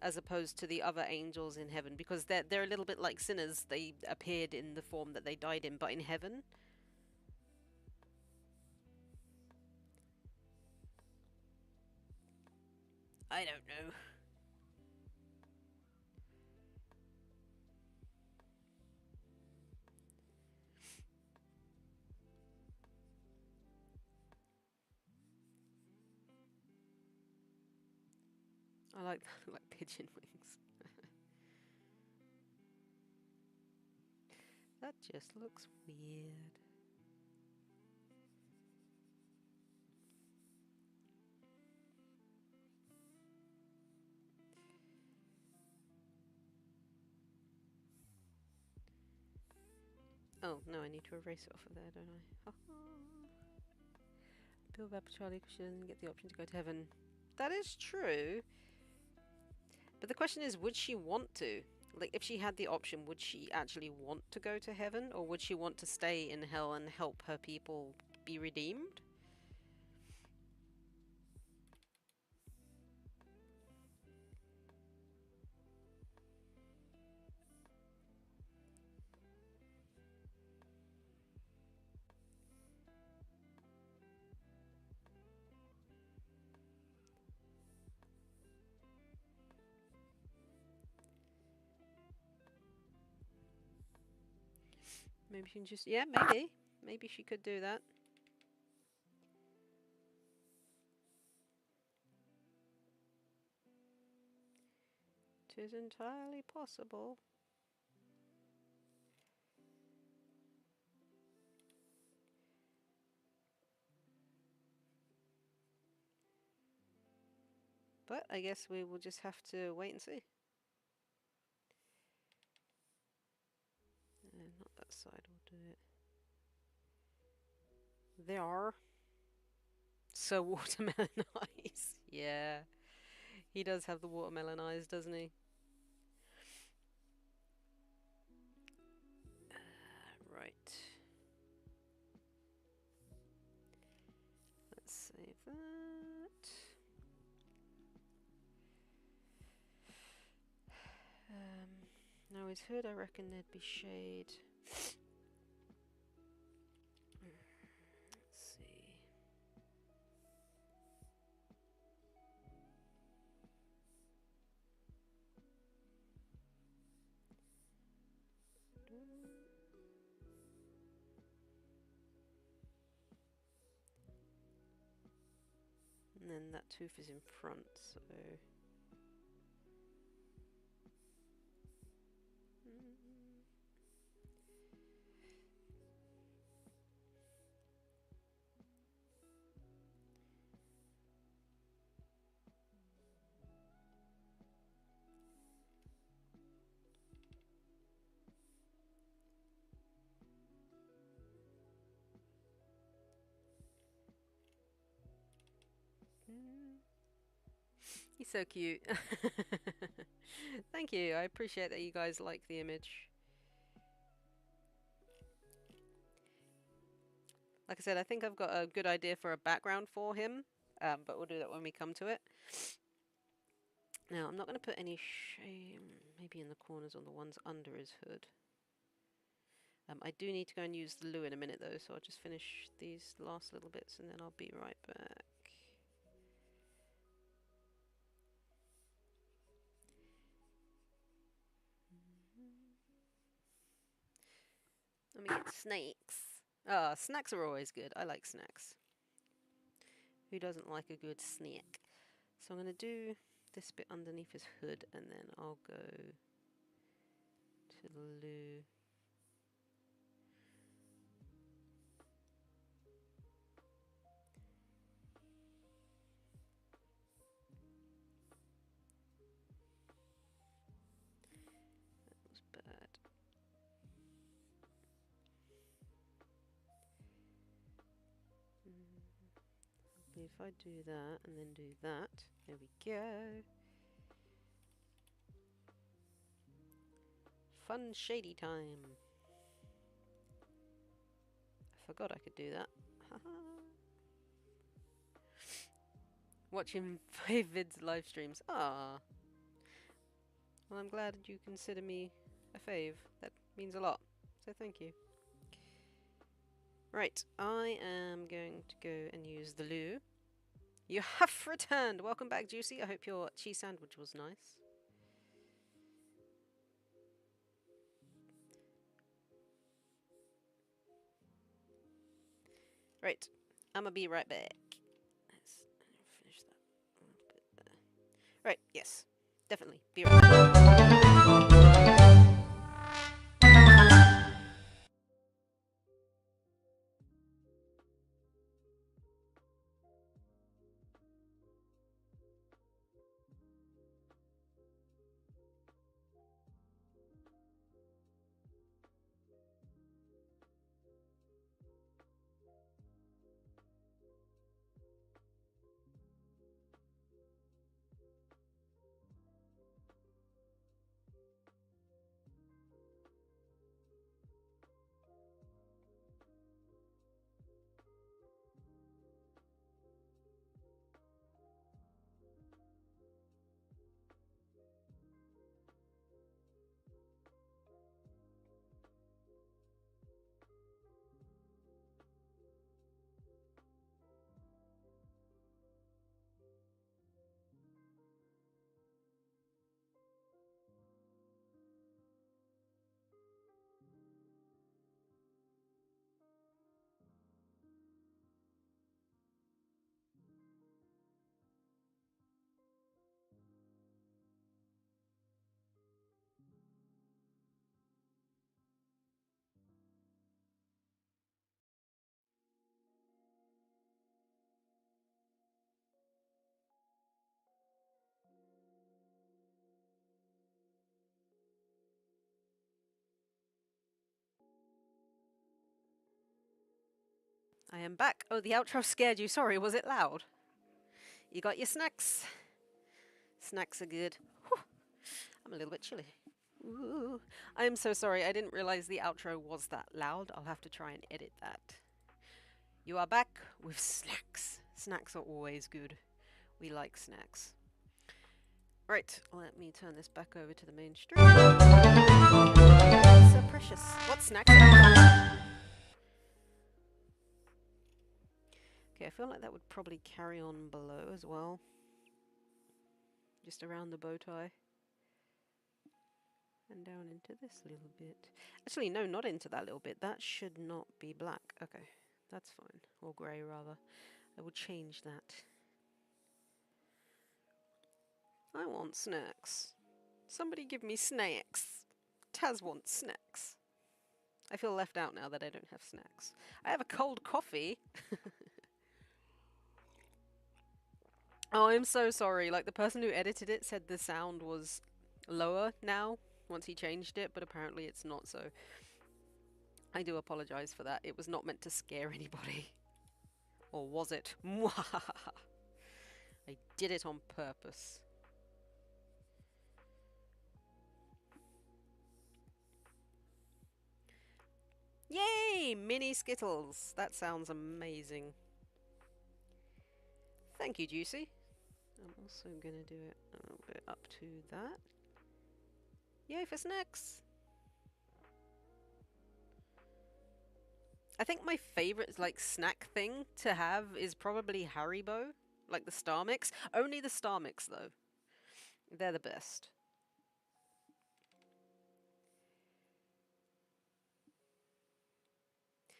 as opposed to the other angels in heaven, because they're a little bit like sinners. They appeared in the form that they died in, but in heaven. I don't know. I like like pigeon wings. That just looks weird. Oh, no, I need to erase it off of there, don't I? Feel bad for Charlie because she doesn't get the option to go to heaven. That is true. But the question is, would she want to? Like, if she had the option, would she actually want to go to heaven? Or would she want to stay in hell and help her people be redeemed? Maybe she can just... Yeah, maybe. Maybe she could do that. 'Tis entirely possible. But I guess we will just have to wait and see. Not that side, we'll do it there. So watermelon eyes. Yeah. He does have the watermelon eyes, doesn't he? Right. Let's save that. Now his hood, I reckon there'd be shade. Let's see. And then that tooth is in front, so... He's so cute. Thank you. I appreciate that you guys like the image. Like I said, I think I've got a good idea for a background for him, but we'll do that when we come to it. Now, I'm not going to put any shame, maybe in the corners on the ones under his hood. I do need to go and use the loo in a minute though, so I'll just finish these last little bits and then I'll be right back. Let me get snakes. Ah, snacks are always good. I like snacks. Who doesn't like a good snack? So I'm going to do this bit underneath his hood and then I'll go to the loo. That was bad. If I do that and then do that, there we go. Fun shady time. forgot I could do that. Watching 5 vids live streams. Ah. Well, I'm glad you consider me a fave. That means a lot. So thank you. Right, I am going to go and use the loo. You have returned! Welcome back, Juicy. I hope your cheese sandwich was nice. Right, I'm gonna be right back. Let's finish that a little bit there. Right, yes. Definitely. Be right back. I am back. Oh, the outro scared you. Sorry, was it loud? You got your snacks. Snacks are good. Whew. I'm a little bit chilly. Ooh. I'm so sorry. I didn't realize the outro was that loud. I'll have to try and edit that. You are back with snacks. Snacks are always good. We like snacks. Right, let me turn this back over to the main stream. Sir Pentious. What snacks? Okay, I feel like that would probably carry on below as well. Just around the bow tie. And down into this little bit. Actually, no, not into that little bit. That should not be black. Okay, that's fine. Or grey, rather. I will change that. I want snacks. Somebody give me snacks. Taz wants snacks. I feel left out now that I don't have snacks. I have a cold coffee. Oh, I'm so sorry. Like, the person who edited it said the sound was lower now once he changed it, but apparently it's not, so I do apologize for that. It was not meant to scare anybody. Or was it? I did it on purpose. Yay! Mini Skittles! That sounds amazing. Thank you, Juicy. I'm also gonna do it a little bit up to that. Yay for snacks! I think my favorite, like, snack thing to have is probably Haribo. Like the Star Mix. Only the Star Mix, though. They're the best.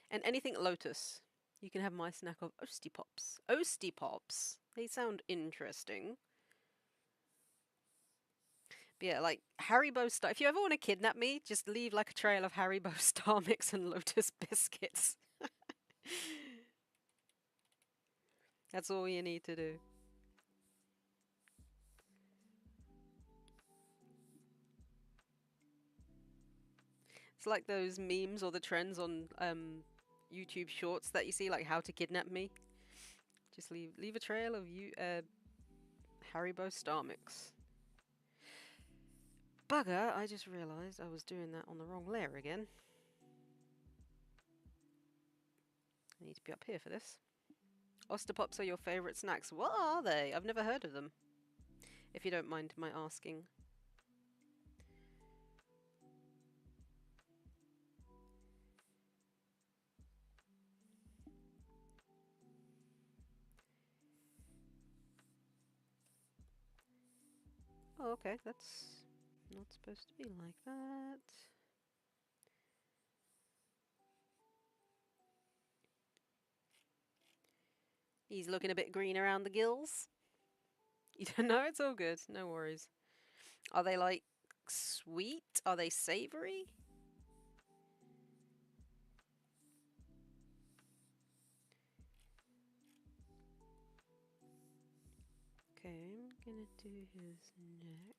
And anything Lotus. You can have my snack of Oasty Pops. Oasty Pops! They sound interesting. But yeah, like, Haribo Star... If you ever want to kidnap me, just leave, like, a trail of Haribo Star Mix and Lotus biscuits. That's all you need to do. It's like those memes or the trends on YouTube Shorts that you see, like how to kidnap me. Just leave a trail of Haribo Star Mix. Bugger! I just realised I was doing that on the wrong layer again. I need to be up here for this. Osteopops are your favourite snacks. What are they? I've never heard of them. If you don't mind my asking. Oh, okay, that's not supposed to be like that. He's looking a bit green around the gills. You don't know? It's all good. No worries. Are they like sweet? Are they savoury? Okay, I'm gonna do his neck.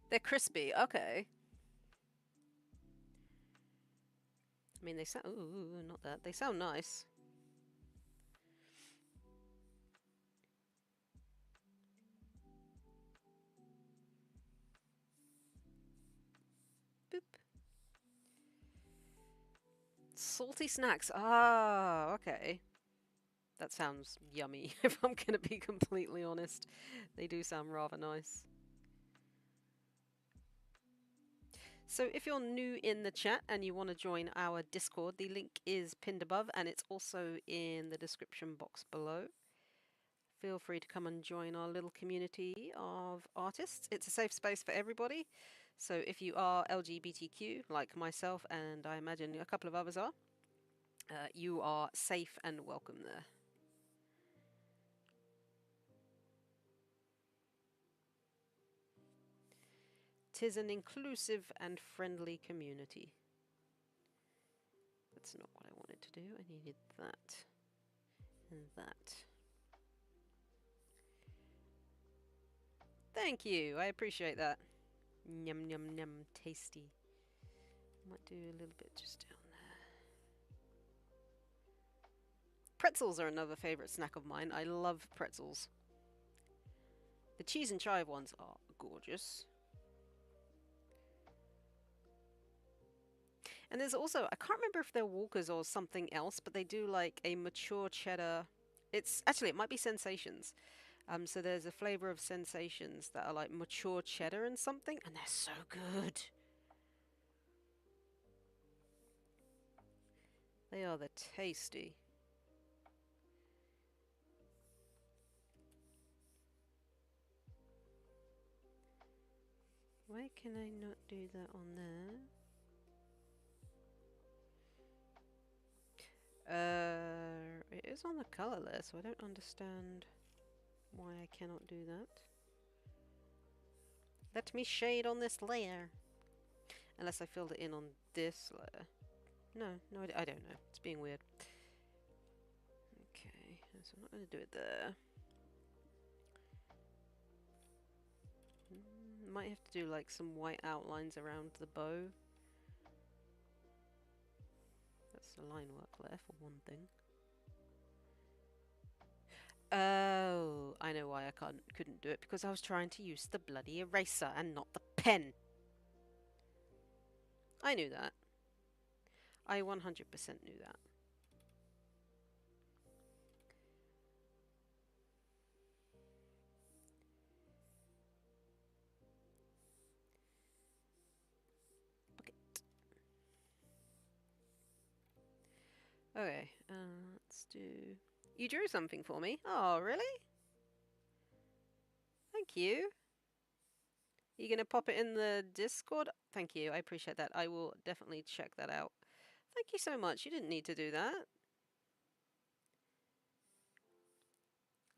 They're crispy. Okay. I mean, they sound. Ooh, not that. They sound nice. Boop. Salty snacks. Ah, okay. That sounds yummy, if I'm gonna be completely honest. They do sound rather nice. So if you're new in the chat and you want to join our Discord, the link is pinned above and it's also in the description box below. Feel free to come and join our little community of artists. It's a safe space for everybody. So if you are LGBTQ, like myself, and I imagine a couple of others are, you are safe and welcome there. Tis an inclusive and friendly community. That's not what I wanted to do. I needed that and that. Thank you. I appreciate that. Yum, yum, yum. Tasty. Might do a little bit just down there. Pretzels are another favourite snack of mine. I love pretzels. The cheese and chive ones are gorgeous. And there's also, I can't remember if they're Walkers or something else, but they do like a mature cheddar. It's actually, it might be Sensations. So there's a flavour of Sensations that are like mature cheddar and something, and they're so good. They are the tasty. Why can I not do that on there? It is on the colour list, so I don't understand why I cannot do that. Let me shade on this layer. Unless I filled it in on this layer. No, I don't know. It's being weird. Okay, so I'm not going to do it there. Might have to do like some white outlines around the bow. That's the line work there for one thing. Oh, I know why I couldn't do it, because I was trying to use the bloody eraser and not the pen. I knew that. I 100% knew that. Bucket. Okay, let's do... You drew something for me? Oh, really? Thank you. Are you going to pop it in the Discord? Thank you, I appreciate that. I will definitely check that out. Thank you so much. You didn't need to do that.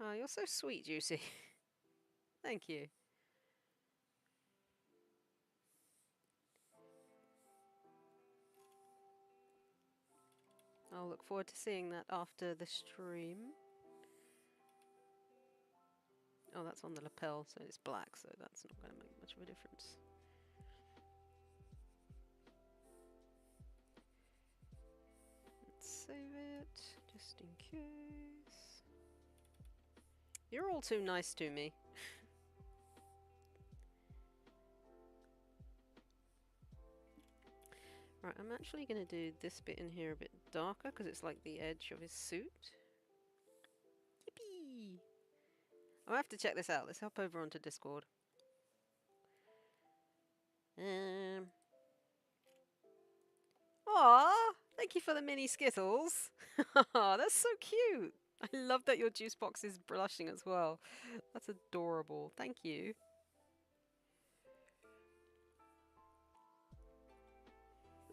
Oh, you're so sweet, Juicy. Thank you. I'll look forward to seeing that after the stream. Oh, that's on the lapel, so it's black, so that's not going to make much of a difference. Let's save it, just in case. You're all too nice to me. Right, I'm actually going to do this bit in here a bit darker because it's like the edge of his suit. Yippee! I'll have to check this out. Let's hop over onto Discord. Aw! Thank you for the mini Skittles. That's so cute. I love that your juice box is blushing as well. That's adorable. Thank you.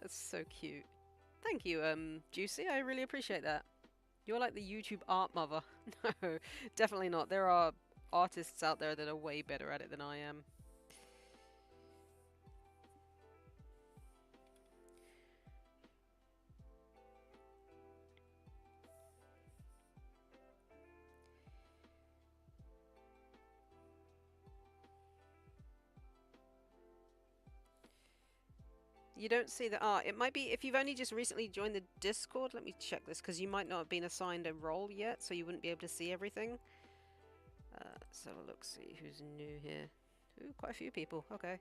That's so cute. Thank you, Juicy. I really appreciate that. You're like the YouTube art mother. No, definitely not. There are artists out there that are way better at it than I am. You don't see the art. It might be if you've only just recently joined the Discord. Let me check this because you might not have been assigned a role yet, so you wouldn't be able to see everything. Let's have a look, see who's new here. Ooh, quite a few people. Okay.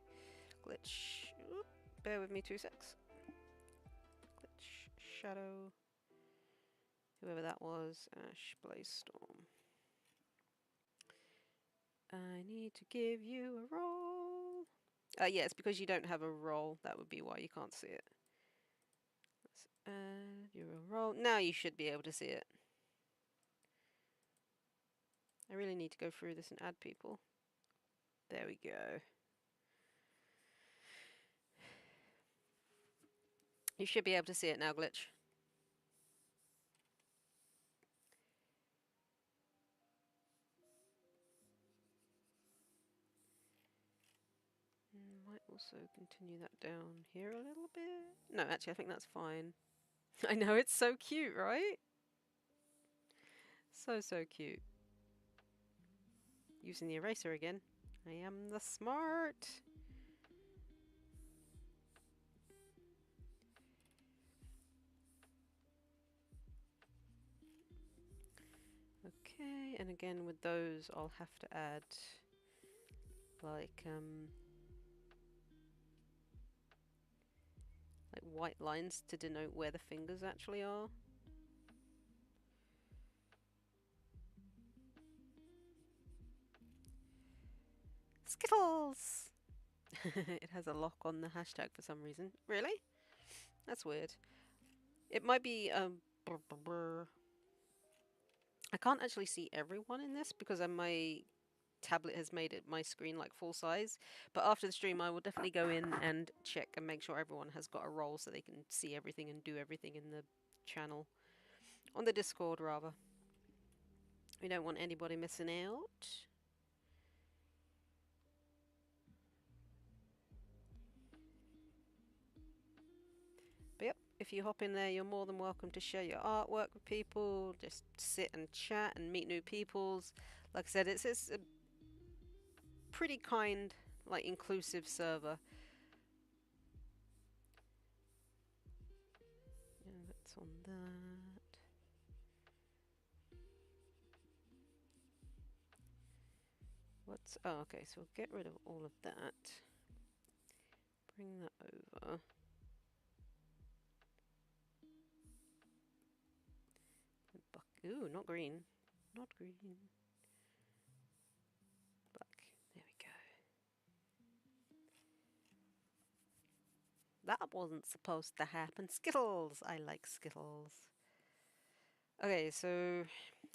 Glitch. Oop, bear with me 2 secs. Glitch. Shadow. Whoever that was. Ash. Blazestorm. I need to give you a role. Yeah, it's because you don't have a role. That would be why you can't see it. Let's add your role. Now you should be able to see it. I really need to go through this and add people. There we go. You should be able to see it now, Glitch. Might also continue that down here a little bit. No, actually, I think that's fine. I know, it's so cute, right? So cute. Using the eraser again. I am the smart. Okay, and again with those I'll have to add like white lines to denote where the fingers actually are. Skittles! It has a lock on the hashtag for some reason. Really? That's weird. It might be I can't actually see everyone in this because my tablet has made it my screen like full size. But after the stream, I will definitely go in and check and make sure everyone has got a role so they can see everything and do everything in the channel. On the Discord, rather. We don't want anybody missing out. But yep, if you hop in there, you're more than welcome to share your artwork with people. Just sit and chat and meet new peoples. Like I said, it's a pretty kind, like inclusive server. Yeah, that's on that. What's oh okay, so we'll get rid of all of that. Bring that over. Ooh, not green. Not green. Black. There we go. That wasn't supposed to happen. Skittles! I like Skittles. Okay, so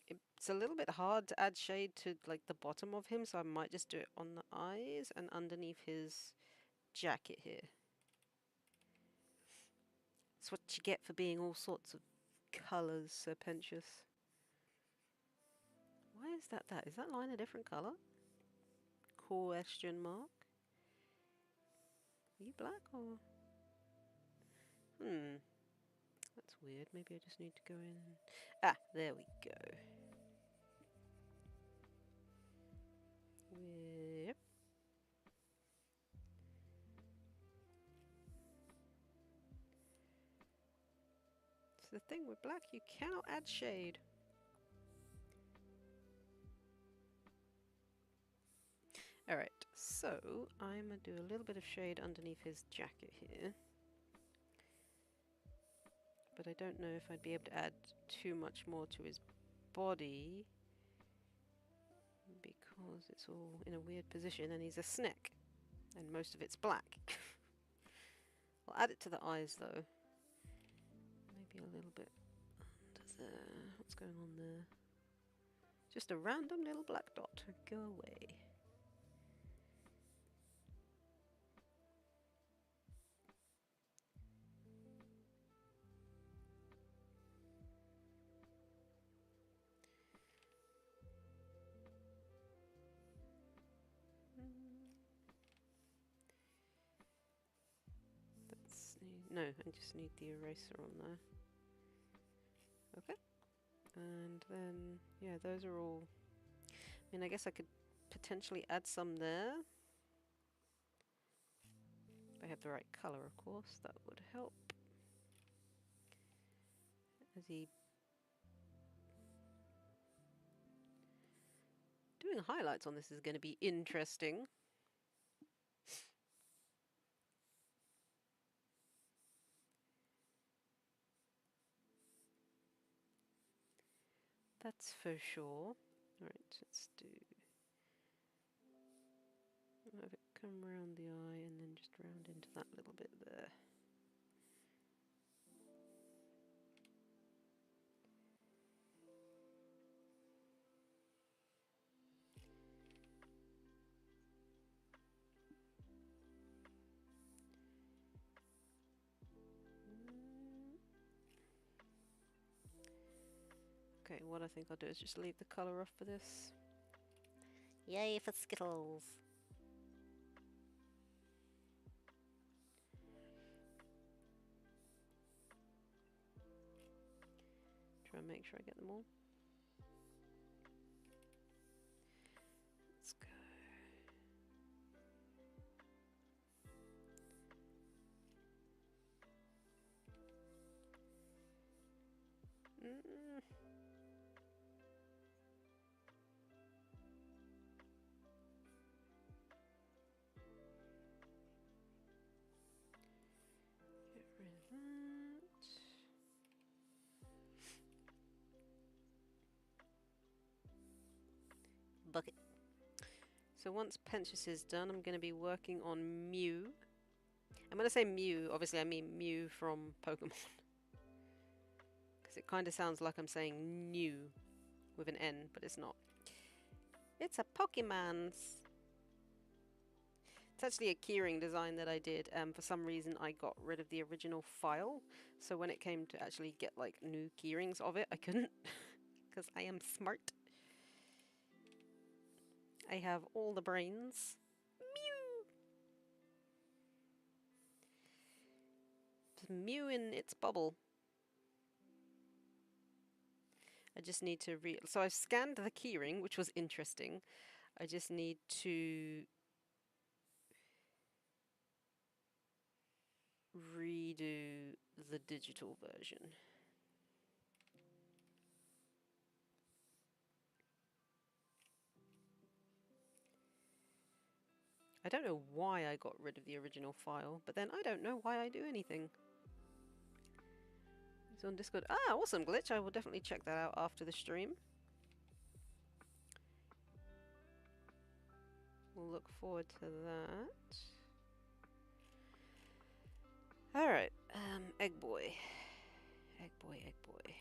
it's a little bit hard to add shade to like the bottom of him, so I might just do it on the eyes and underneath his jacket here. That's what you get for being all sorts of colours, Sir Pentious. Why is that that? Is that line a different colour? Question mark? Are you black or...? That's weird. Maybe I just need to go in... Ah, there we go. Yep. It's the thing with black, you cannot add shade. Alright, so I'm going to do a little bit of shade underneath his jacket here. but I don't know if I'd be able to add too much more to his body because it's all in a weird position and he's a snack and most of it's black. I'll add it to the eyes though. Maybe a little bit under there. What's going on there? Just a random little black dot. Go away. No, I just need the eraser on there. Okay. And then, yeah, those are all... I mean, I guess I could potentially add some there. If I have the right colour, of course, that would help. Is he... Doing highlights on this is going to be interesting. That's for sure. Alright, let's do... Have it come around the eye and then just round into that little bit there. Okay, what I think I'll do is just leave the colour off for this. Yay for Skittles! Try and make sure I get them all. Let's go. Get rid of that. Bucket. So once Pentious is done, I'm going to be working on Mew. And when I say Mew, obviously I mean Mew from Pokemon. Because it kind of sounds like I'm saying new with an N, but it's not. It's a Pokemon's. It's actually a keyring design that I did. For some reason I got rid of the original file. So when it came to actually get like new keyrings of it, I couldn't. Because I am smart. I have all the brains. Mew! Just Mew in its bubble. I just need to so I've scanned the keyring, which was interesting. I just need to redo the digital version. I don't know why I got rid of the original file, but then I don't know why I do anything. It's on Discord. Ah, awesome glitch. I will definitely check that out after the stream. We'll look forward to that. Alright, Egg Boy. Egg Boy, Egg Boy.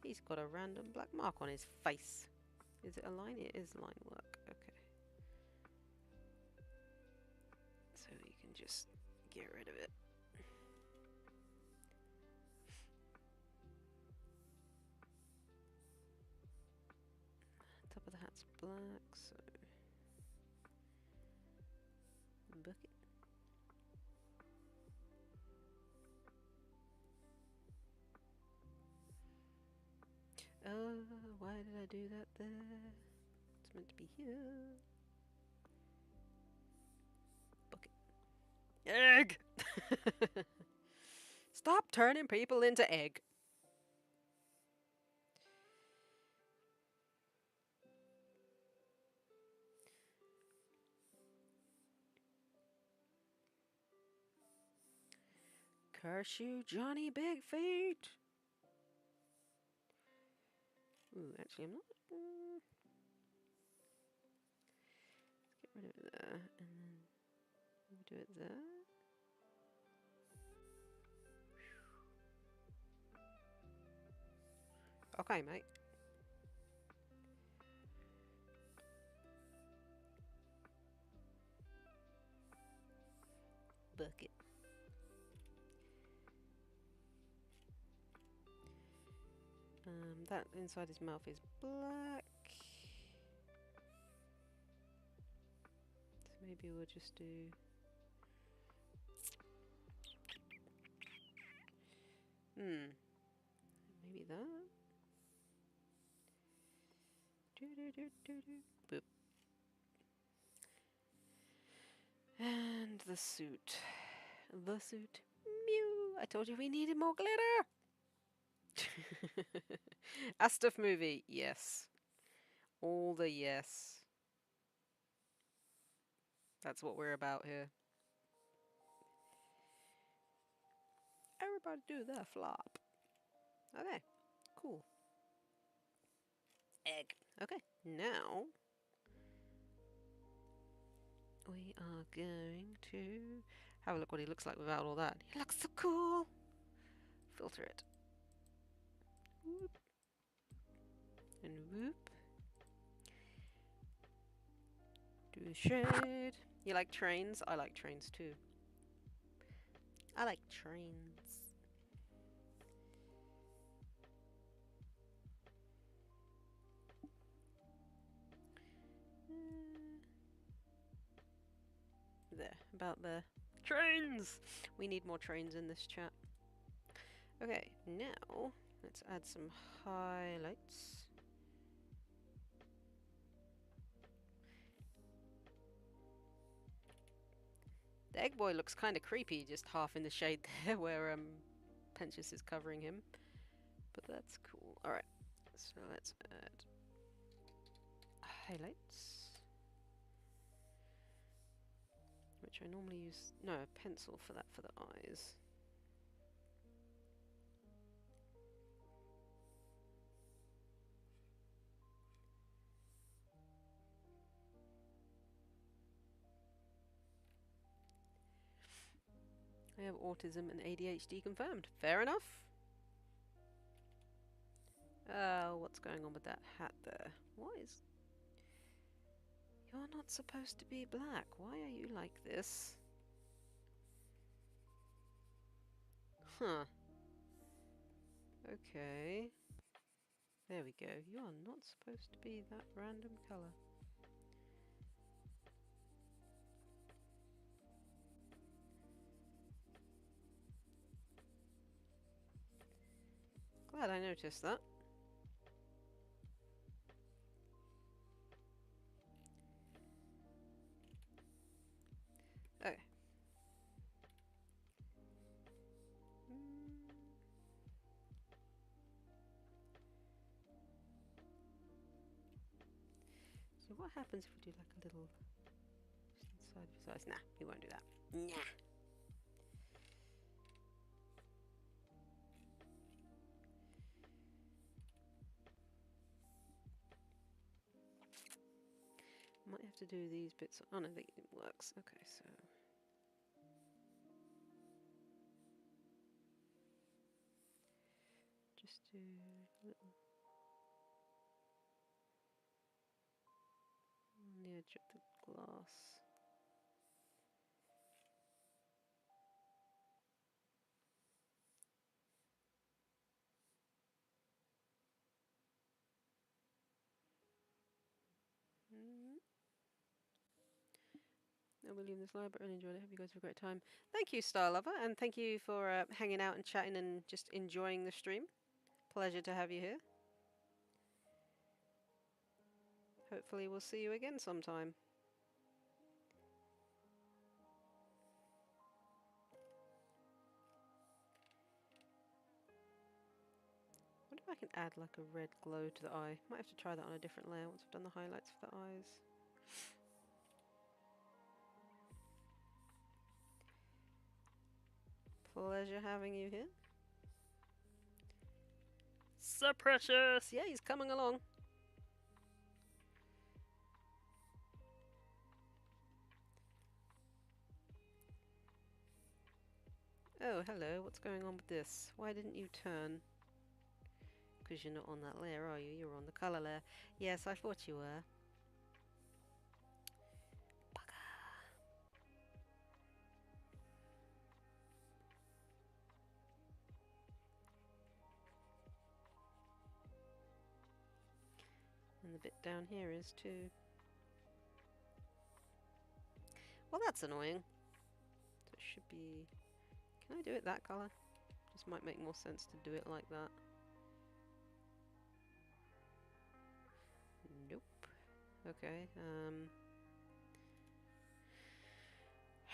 He's got a random black mark on his face. Is it a line? It is line work. Okay. So you can just get rid of it. Top of the hat's black, so... Bucket. Why did I do that there? It's meant to be here. Bucket. Egg! Stop turning people into egg. Curse you, Johnny Big Feet! Ooh, actually, I'm not. Let's get rid of it there, and then we'll do it there. Okay, mate. Bucket. That inside his mouth is black. So maybe we'll just do. Maybe that. Boop. And the suit. The suit. Mew! I told you we needed more glitter! Astuff movie, yes. All the yes. That's what we're about here. Everybody do their flop. Okay, cool. Egg. Okay, now we are going to have a look what he looks like without all that. He looks so cool. Filter it. Whoop. And whoop. Do a shade. You like trains? I like trains too. I like trains. There, about there. Trains! We need more trains in this chat. Okay, now let's add some highlights. The egg boy looks kind of creepy, just half in the shade there where Pentious is covering him. But that's cool. Alright, so let's add highlights. Which I normally use, no, a pencil for that for the eyes. I have autism and ADHD confirmed. Fair enough. What's going on with that hat there? What is... You're not supposed to be black. Why are you like this? Huh. Okay. There we go. You are not supposed to be that random colour. Glad I noticed that. Okay. So what happens if we do like a little just inside of his eyes? Nah, we won't do that. Nah. Might have to do these bits. Oh no, it works. Okay, so just do a little on the edge of the glass. I will leave this live, but really enjoyed it. Hope you guys have a great time. Thank you, Star Lover, and thank you for hanging out and chatting and just enjoying the stream. Pleasure to have you here. Hopefully we'll see you again sometime. I wonder if I can add like a red glow to the eye. Might have to try that on a different layer once I've done the highlights for the eyes. Pleasure having you here. Sir Precious! Yeah, he's coming along. Oh, hello. What's going on with this? Why didn't you turn? Because you're not on that layer, are you? You're on the colour layer. Yes, I thought you were. And the bit down here is too. Well, that's annoying. So it should be... Can I do it that colour? This might make more sense to do it like that. Nope. Okay,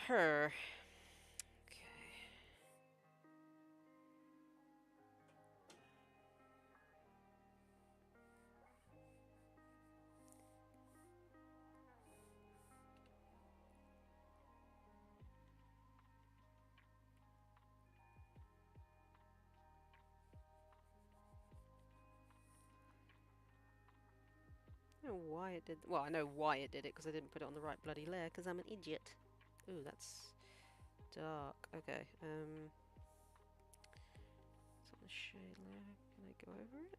her. Okay. I don't know why it did. Well, I know why it did it because I didn't put it on the right bloody layer because I'm an idiot. Ooh, that's dark. Okay. It's on the shade layer. Can I go over it?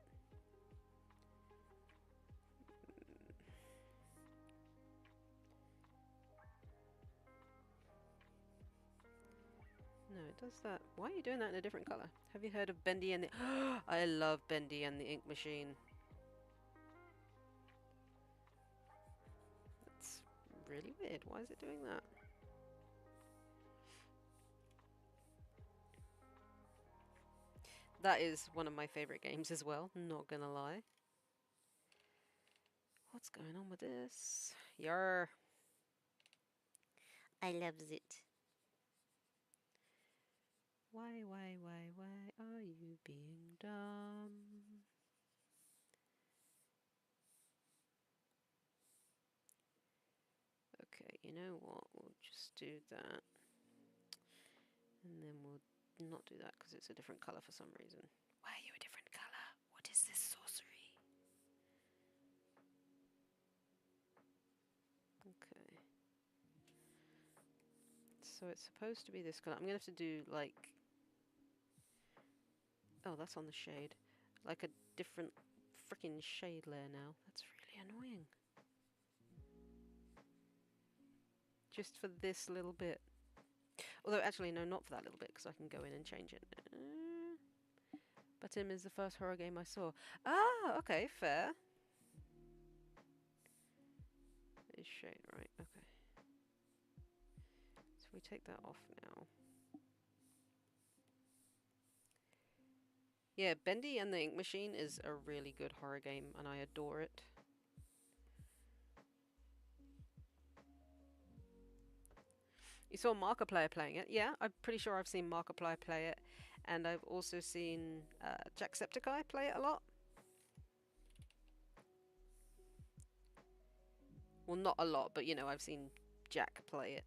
No, it does that. Why are you doing that in a different colour? Have you heard of Bendy and the... I love Bendy and the Ink Machine. That's really weird. Why is it doing that? That is one of my favourite games as well, not gonna lie. What's going on with this? Yarr. I loves it. Why are you being dumb? Okay, you know what? We'll just do that. And then we'll not do that because it's a different colour for some reason. Why are you a different colour? What is this sorcery? Okay. So it's supposed to be this colour. I'm going to have to do like... Oh, that's on the shade. Like a different freaking shade layer now. That's really annoying. Just for this little bit. Although, actually, no, not for that little bit, because I can go in and change it. Batim is the first horror game I saw. Ah, okay, fair. Is shade, right, okay. So we take that off now. Yeah, Bendy and the Ink Machine is a really good horror game, and I adore it. You saw Markiplier playing it? Yeah, I'm pretty sure I've seen Markiplier play it, and I've also seen Jacksepticeye play it a lot. Well, not a lot, but you know, I've seen Jack play it.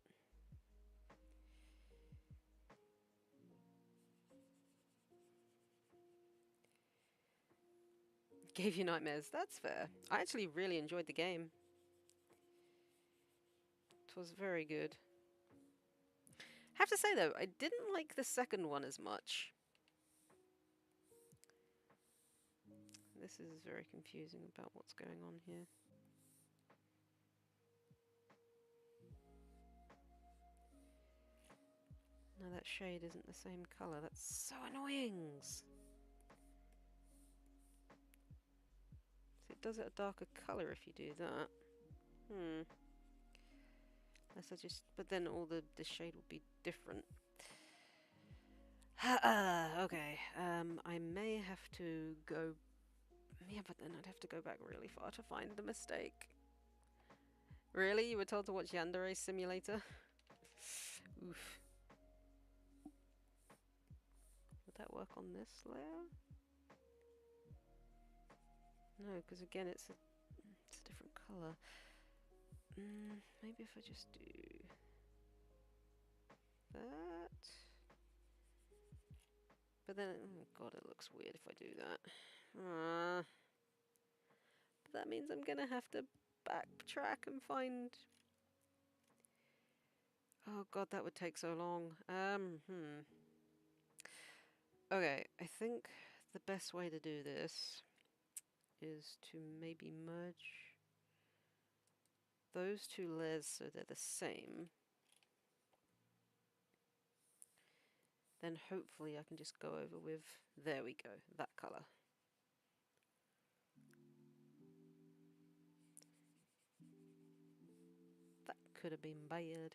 Gave you nightmares. That's fair. I actually really enjoyed the game. It was very good. Have to say though, I didn't like the second one as much. This is very confusing about what's going on here. No, that shade isn't the same colour. That's so annoying. So it does it a darker colour if you do that. Unless I just... But then all the shade would be different. Okay. I may have to go... Yeah, but then I'd have to go back really far to find the mistake. Really? You were told to watch Yandere Simulator? Oof. Would that work on this layer? No, because again it's a different colour. Maybe if I just do that. But then, oh god, it looks weird if I do that. But that means I'm gonna have to backtrack and find... Oh god, that would take so long. Okay, I think the best way to do this is to maybe merge those two layers so they're the same. Then hopefully I can just go over with, there we go, that colour. That could have been bad.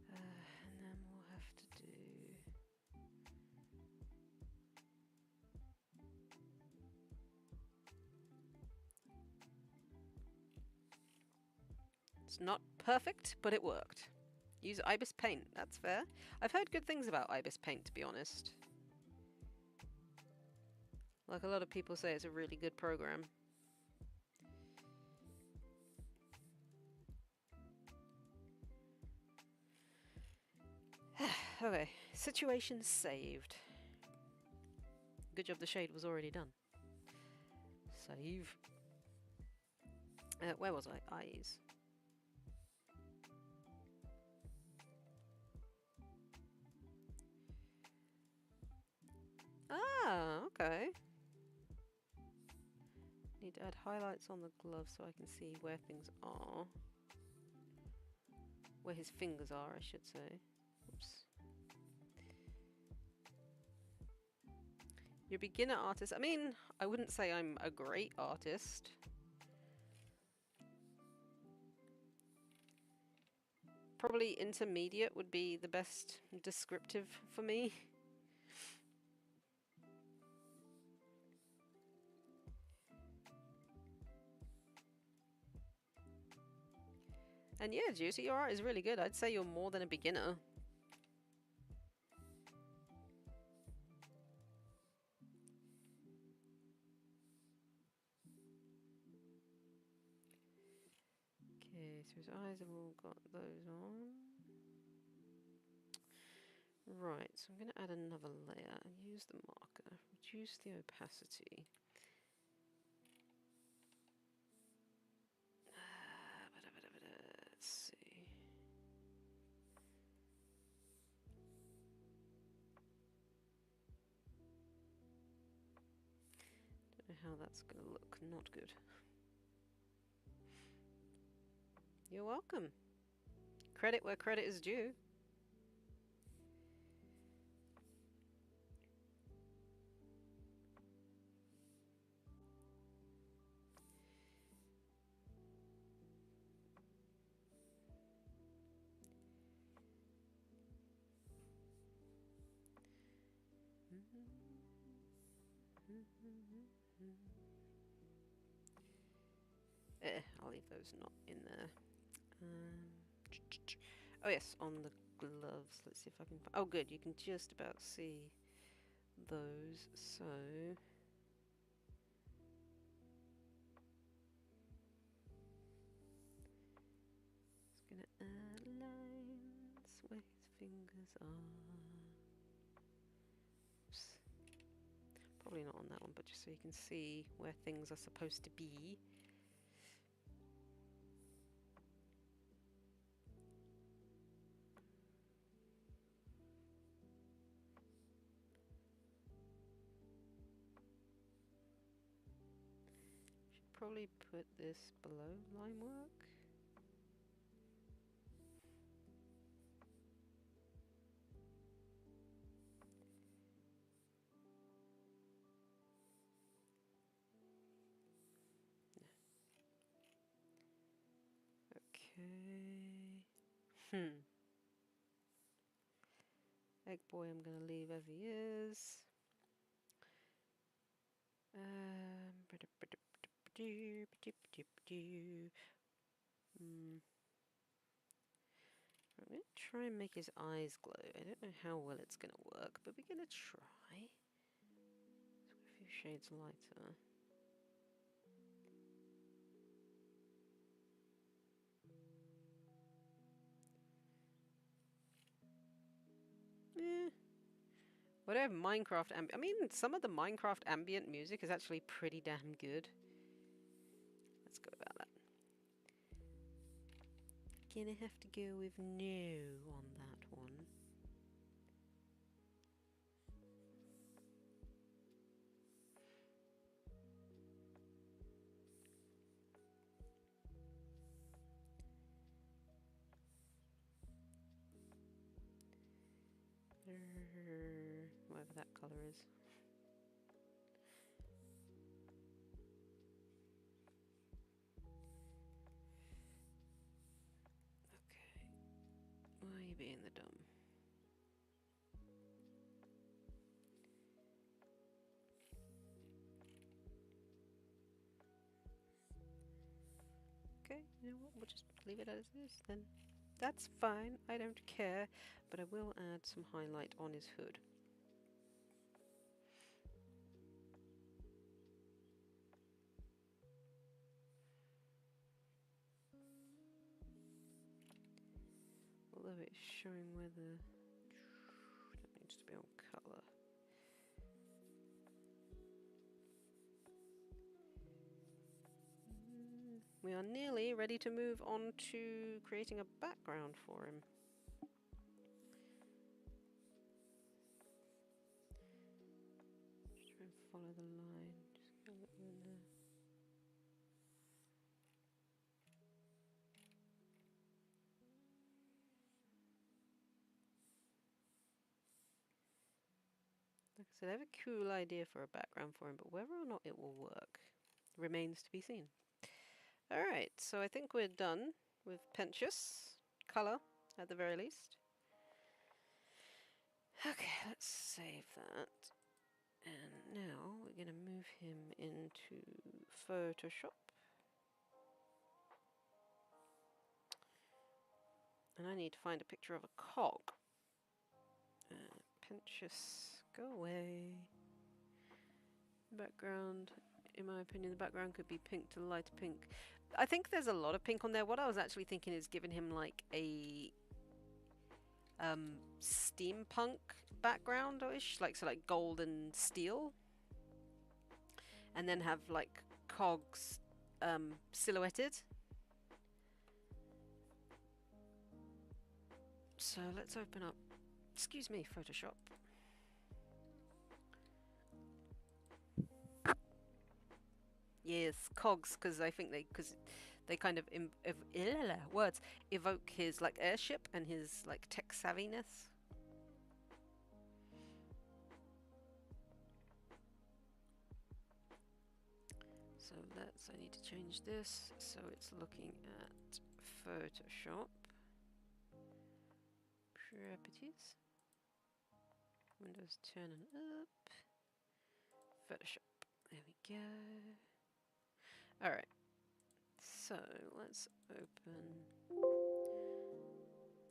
And then we'll have to do... It's not perfect, but it worked. Use Ibis Paint, that's fair. I've heard good things about Ibis Paint, to be honest. Like, a lot of people say it's a really good program. Okay, situation saved. Good job the shade was already done. Save. Where was I? Eyes. Ah, okay. Need to add highlights on the glove so I can see where things are. Where his fingers are, I should say. Oops. You're a beginner artist. I mean, I wouldn't say I'm a great artist. Probably intermediate would be the best descriptive for me. And yeah, Juicy, your art is really good. I'd say you're more than a beginner. Okay, so his eyes have all got those on. Right, so I'm going to add another layer and use the marker. Reduce the opacity. Let's see. Don't know how that's going to look. Not good. You're welcome. Credit where credit is due. I'll leave those not in there. Oh yes, on the gloves. Let's see if I can... Oh good, you can just about see those, so... Just gonna add lines where his fingers are. Oops. Probably not on that one, but just so you can see where things are supposed to be. Should probably put this below line work. Okay. Egg boy I'm going to leave as he is. I'm going to try and make his eyes glow. I don't know how well it's going to work, but we're going to try. Let's go a few shades lighter. What do I have? Minecraft I mean, some of the Minecraft ambient music is actually pretty damn good. Let's go about that. Gonna have to go with no on that one. Whatever that colour is. Okay. Why are you being the dumb? Okay, you know what? We'll just leave it as is then. That's fine. I don't care. But I will add some highlight on his hood. Although it's showing where the... That needs to be on colour. We are nearly ready to move on to creating a background for him. Just try and follow the line. Just gonna let you in there. Like I said, I have a cool idea for a background for him, but whether or not it will work remains to be seen. Alright, so I think we're done with Pentious. Colour, at the very least. Okay, let's save that. And now we're going to move him into Photoshop. And I need to find a picture of a cog. Pentious, go away. Background, in my opinion, the background could be pink to light pink. I think there's a lot of pink on there. What I was actually thinking is giving him like a steampunk background-ish, like so like gold and steel. And then have like cogs silhouetted. So let's open up, excuse me, Photoshop. Yes, cogs, because I think they kind of words evoke his like airship and his like tech savviness. So I need to change this so it's looking at Photoshop. Properties. Windows turning up. Photoshop. There we go. Alright. So let's open.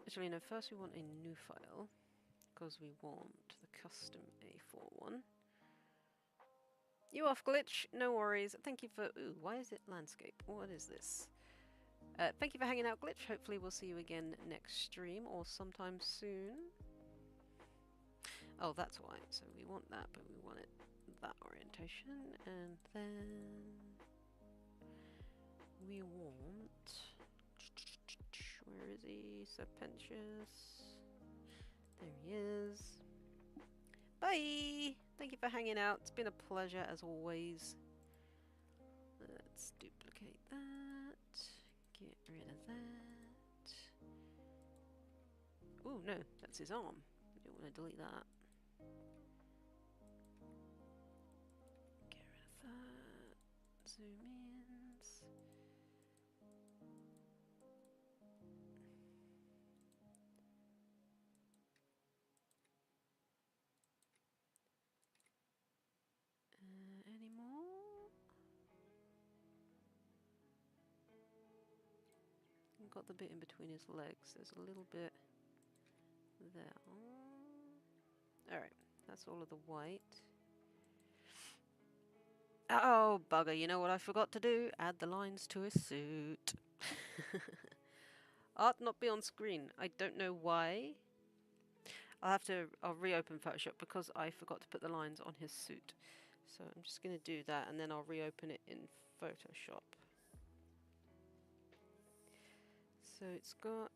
Actually, no, first we want a new file because we want the custom A4 one. You off, Glitch? No worries. Thank you for... Ooh, why is it landscape? What is this? Thank you for hanging out, Glitch. Hopefully we'll see you again next stream or sometime soon. Oh, that's why. So we want that, but we want it that orientation. And then... we want... Where is he? Sir Pentious. There he is. Bye! Thank you for hanging out. It's been a pleasure as always. Let's duplicate that. Get rid of that. Ooh, no, that's his arm. I don't want to delete that. Get rid of that. Zoom ins. Any more? I've got the bit in between his legs. There's a little bit there. Alright, that's all of the white. Oh, bugger, you know what I forgot to do? Add the lines to his suit. Art not be on screen. I don't know why. I'll reopen Photoshop because I forgot to put the lines on his suit. So I'm just going to do that and then I'll reopen it in Photoshop. So it's got...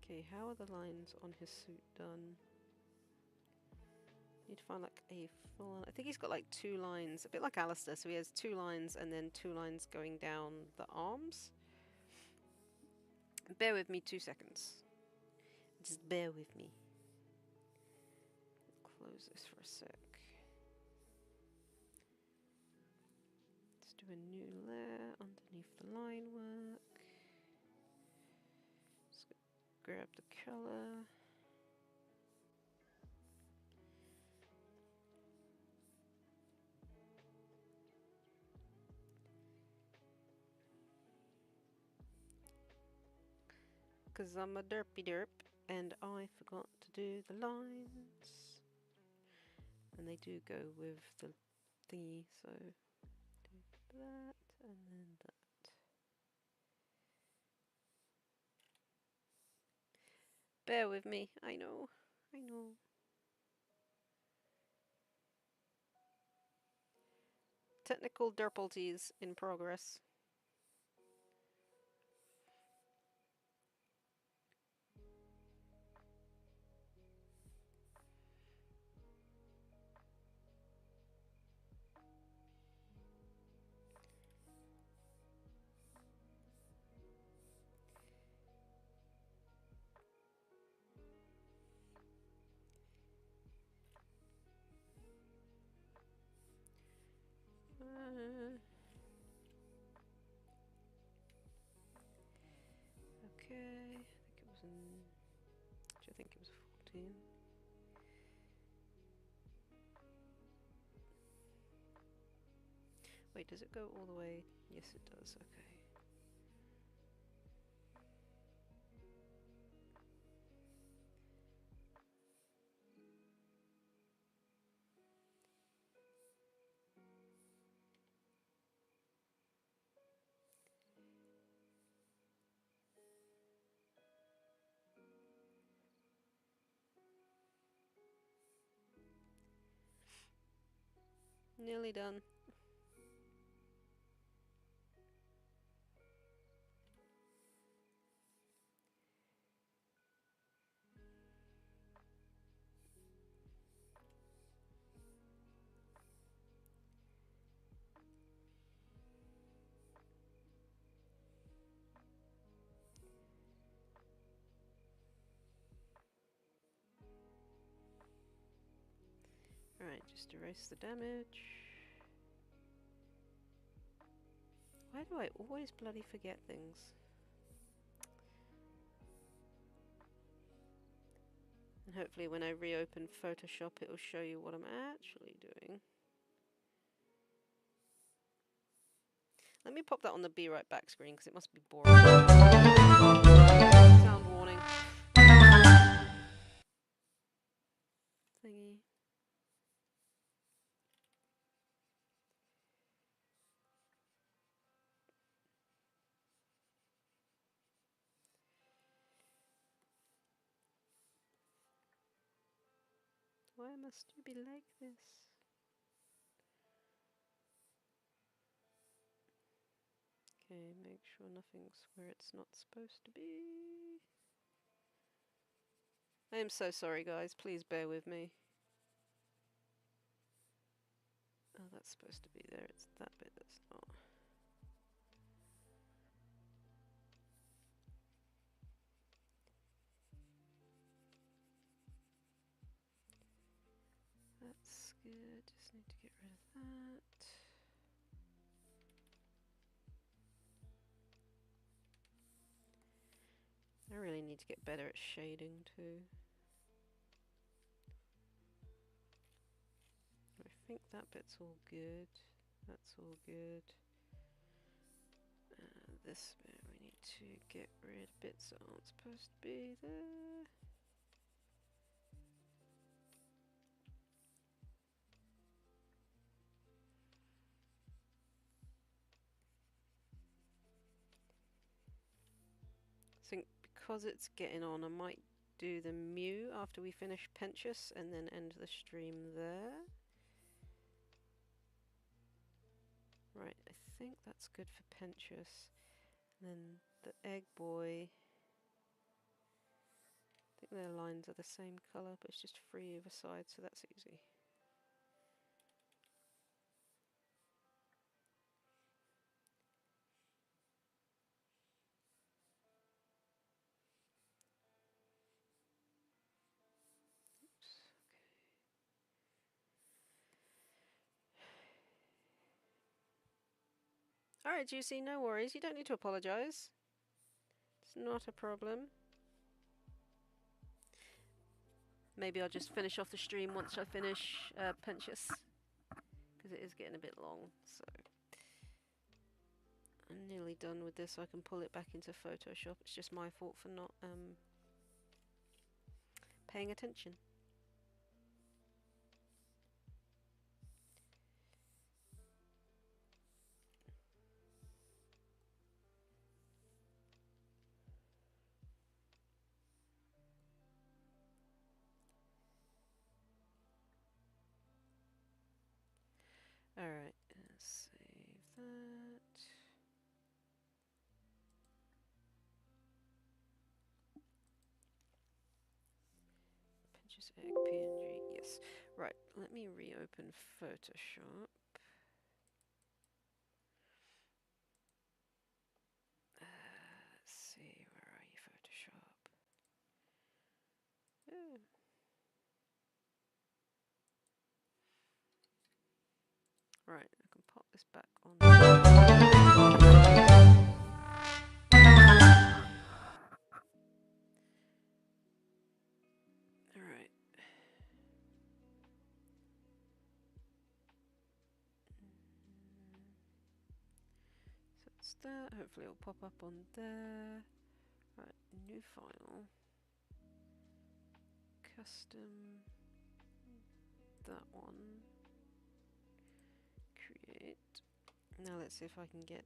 Okay, how are the lines on his suit done? Need to find like a full... I think he's got like 2 lines, a bit like Alastor, so he has 2 lines and then 2 lines going down the arms. Bear with me 2 seconds. Just bear with me. Close this for a sec. Let's do a new layer underneath the line work. Just grab the color. Because I'm a derpy derp and I forgot to do the lines. And they do go with the thingy, so do that and then that. Bear with me, I know. Technical derpalties in progress. Okay, I think it was 14. Wait, does it go all the way? Yes, it does, okay. Nearly done. Alright, just erase the damage. Why do I always bloody forget things? And hopefully when I reopen Photoshop it will show you what I'm actually doing. Let me pop that on the be right back screen because it must be boring. Sound warning. Thingy. Why must you be like this? Okay, make sure nothing's where it's not supposed to be. I am so sorry guys, please bear with me. Oh, that's supposed to be there, it's that bit that's not. That's good, just need to get rid of that. I really need to get better at shading too. I think that bit's all good. That's all good. This bit we need to get rid of bits that aren't supposed to be there. think because it's getting on, I might do the Mew after we finish Pentious and then end the stream there. Right, I think that's good for Pentious. And then the Egg Boy, I think their lines are the same colour, but it's just free either side, so that's easy. Alright, Juicy, no worries. You don't need to apologise. It's not a problem. Maybe I'll just finish off the stream once I finish Pentious, because it is getting a bit long, so I'm nearly done with this, so I can pull it back into Photoshop. It's just my fault for not paying attention. Alright, save that. Pinches egg PNG, yes. Right, let me reopen Photoshop. Let's see, where are you, Photoshop? Oh. Right, I can pop this back on. Alright. So it's that. Hopefully it'll pop up on there. Right, new file. Custom. That one. Create. Now let's see if I can get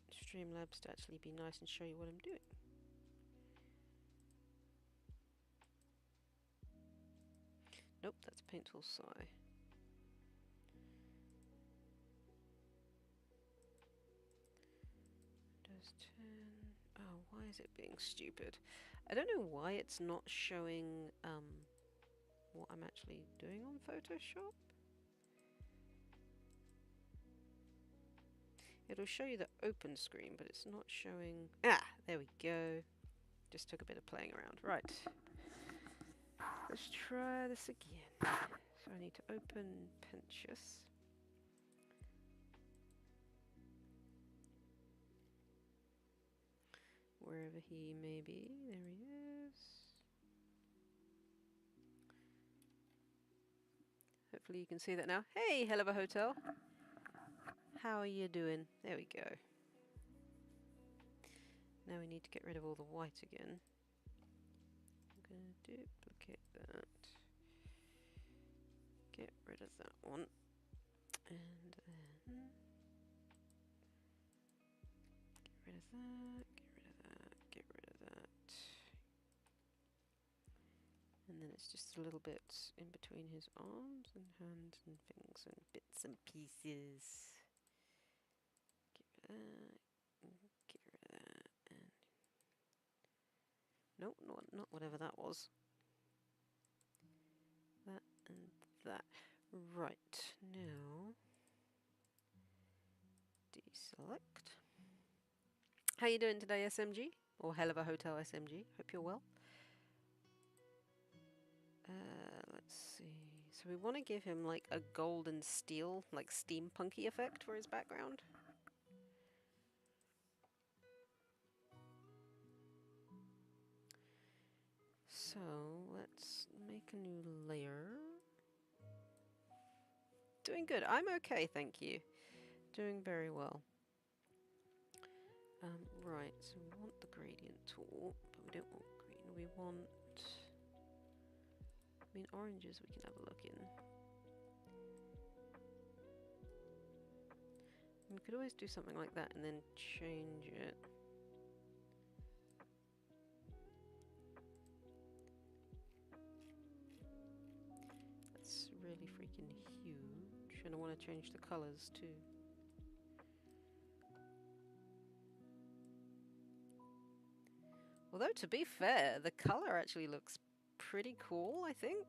Streamlabs to actually be nice and show you what I'm doing. Nope, that's Paint Tool Sai. Windows 10. Oh, why is it being stupid? I don't know why it's not showing what I'm actually doing on Photoshop. It'll show you the open screen, but it's not showing... Ah, there we go. Just took a bit of playing around. Right. Let's try this again. So I need to open Pentious. Wherever he may be. There he is. Hopefully you can see that now. Hey, hell of a hotel. How are you doing? There we go. Now we need to get rid of all the white again. I'm going to duplicate that. Get rid of that one. And then... Get rid of that. Get rid of that. And then it's just a little bit in between his arms and hands and things and bits and pieces. Get rid of that. Get rid of that. And nope, not whatever that was. That and that. Right, now deselect. How you doing today, SMG? Or hell of a hotel, SMG. Hope you're well. Let's see. So we want to give him like a gold and steel, like steampunky effect for his background. So let's make a new layer. Doing good. I'm okay, thank you. Doing very well. Right, so we want the gradient tool, but we don't want green. We want... I mean, oranges we can have a look in. We could always do something like that and then change it. freaking huge, and I want to change the colours too. Although, to be fair, the colour actually looks pretty cool, I think.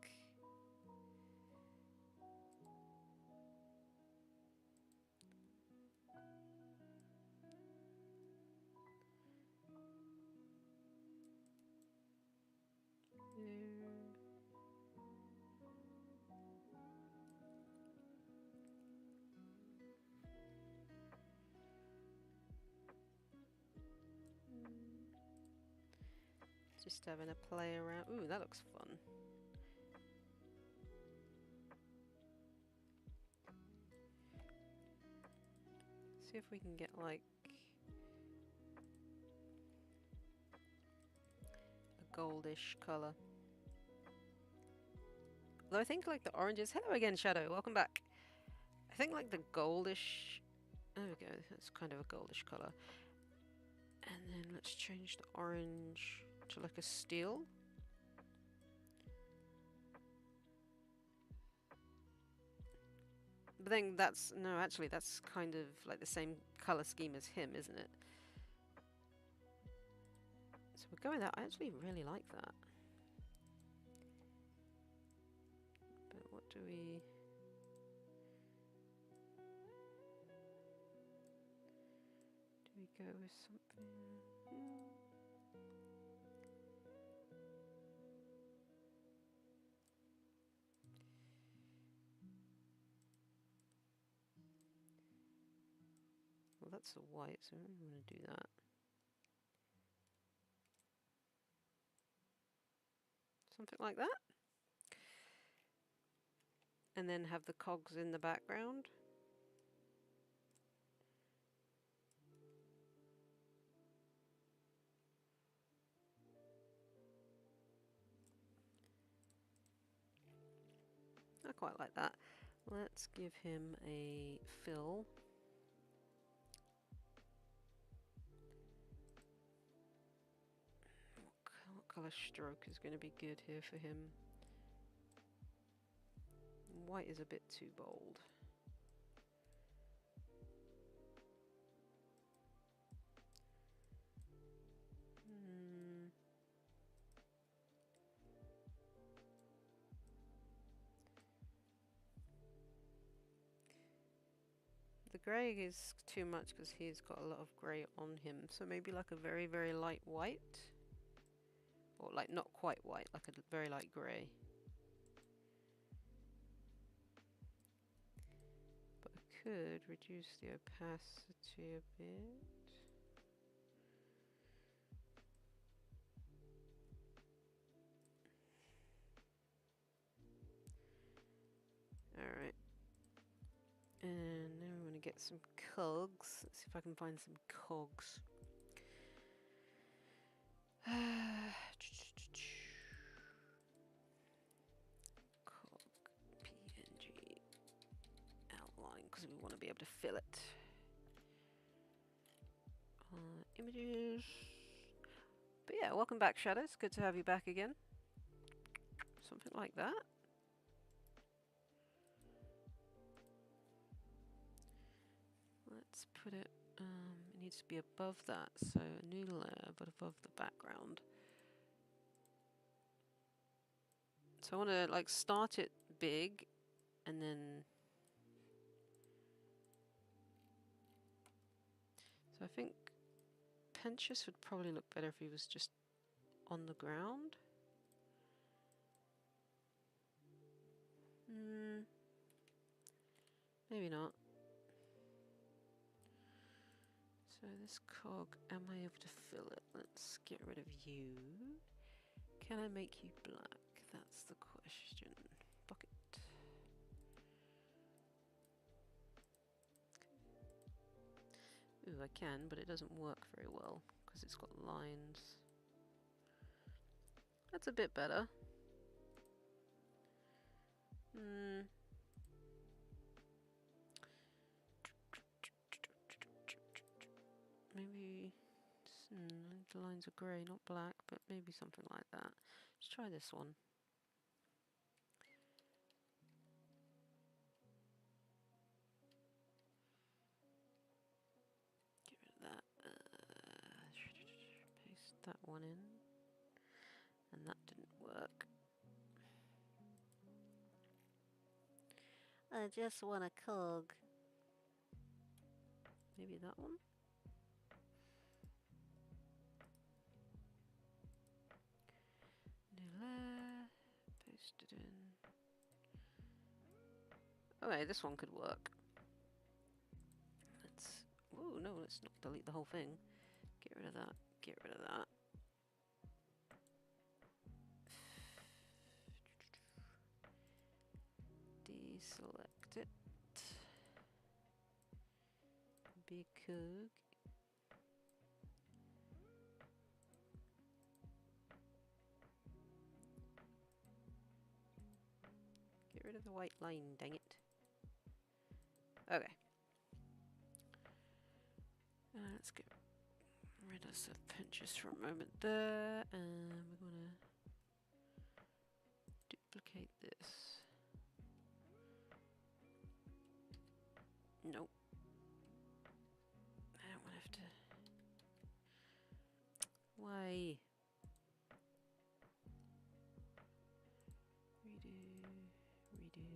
Just having a play around. Ooh, that looks fun. See if we can get like a goldish colour. Although I think like the oranges. Hello again, Shadow. Welcome back. I think like the goldish. There we go. That's kind of a goldish colour. And then let's change the orange to like a steel. But then that's, no, actually that's kind of like the same colour scheme as him, isn't it? So we're going that. I actually really like that. But what do we... Do we go with something... Well, that's a white, so I'm going to do that. Something like that. And then have the cogs in the background. I quite like that. Let's give him a fill. What colour stroke is going to be good here for him? White is a bit too bold. The grey is too much because he's got a lot of grey on him, so maybe like a very, very light white. Or like not quite white, like a very light grey. But I could reduce the opacity a bit. Alright. And now we want to get some cogs. Let's see if I can find some cogs. Cog PNG outline, because we want to be able to fill it. Images. But yeah, welcome back, Shadows. Good to have you back again. Something like that. Let's put it, it needs to be above that, so a new layer, but above the background. So I want to like start it big, and then... So I think Pentious would probably look better if he was just on the ground. Maybe not. So this cog, am I able to fill it? Let's get rid of you. Can I make you black? That's the question. Bucket. Ooh, I can, but it doesn't work very well because it's got lines. That's a bit better. Maybe the lines are grey, not black, but maybe something like that. Let's try this one. that one in. And that didn't work. I just want a cog. Maybe that one? New layer. Paste it in. Okay, this one could work. Let's... Oh no, let's not delete the whole thing. Get rid of that. Get rid of that. Deselect it. Big cog. Get rid of the white line, dang it. Okay. Let's get rid of Sir Pentious for a moment there, and we're gonna duplicate this. Nope. I don't want to have to... Why? Redo, redo,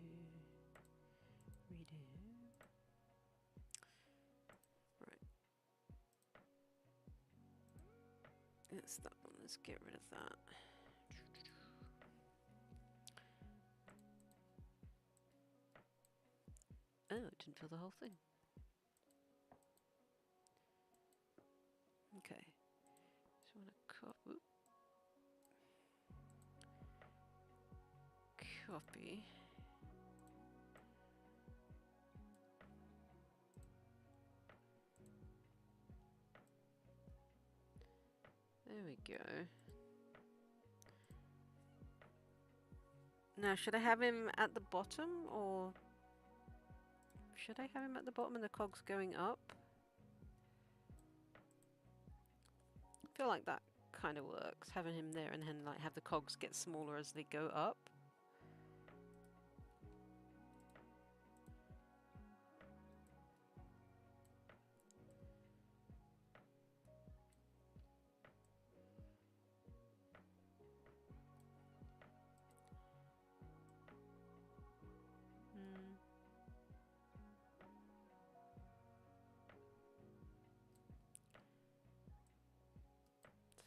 redo. Right. It's that one. Let's get rid of that. Oh, it didn't fill the whole thing. Okay. Just want to copy. There we go. Now, should I have him at the bottom, or should I have him at the bottom and the cogs going up? I feel like that kind of works, having him there and then like have the cogs get smaller as they go up.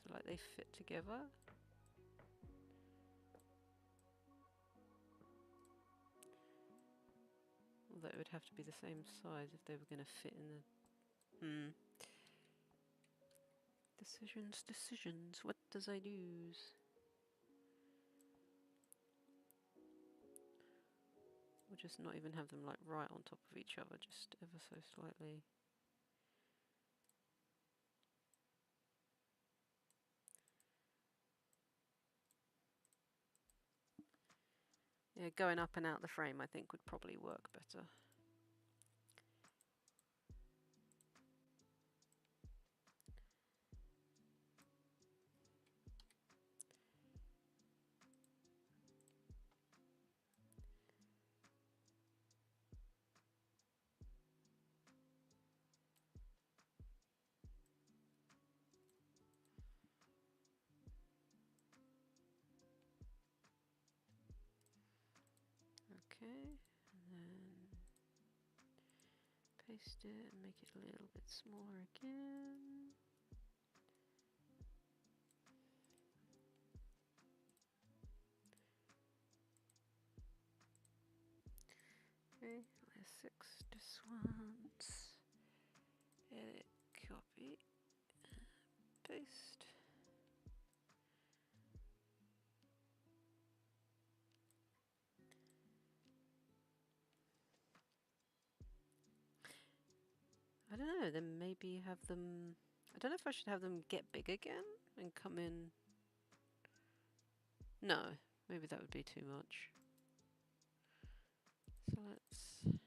So like they fit together. Although it would have to be the same size if they were going to fit in the... Decisions, decisions. What does I lose? Or just not even have them like right on top of each other, just ever so slightly. Yeah, going up and out the frame I think would probably work better. Okay, and then paste it and make it a little bit smaller again. Okay, layer 6, this one's edit, copy, paste. I don't know, then maybe have them... I don't know if I should have them get big again and come in... No, maybe that would be too much. So let's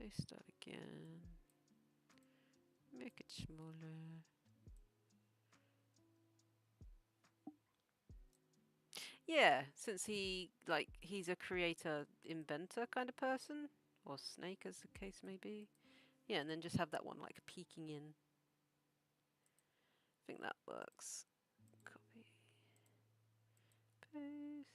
paste that again. Make it smaller. Yeah, since he's a creator, inventor kind of person, or snake as the case may be. Yeah, and then just have that one like peeking in. think that works. Copy, paste.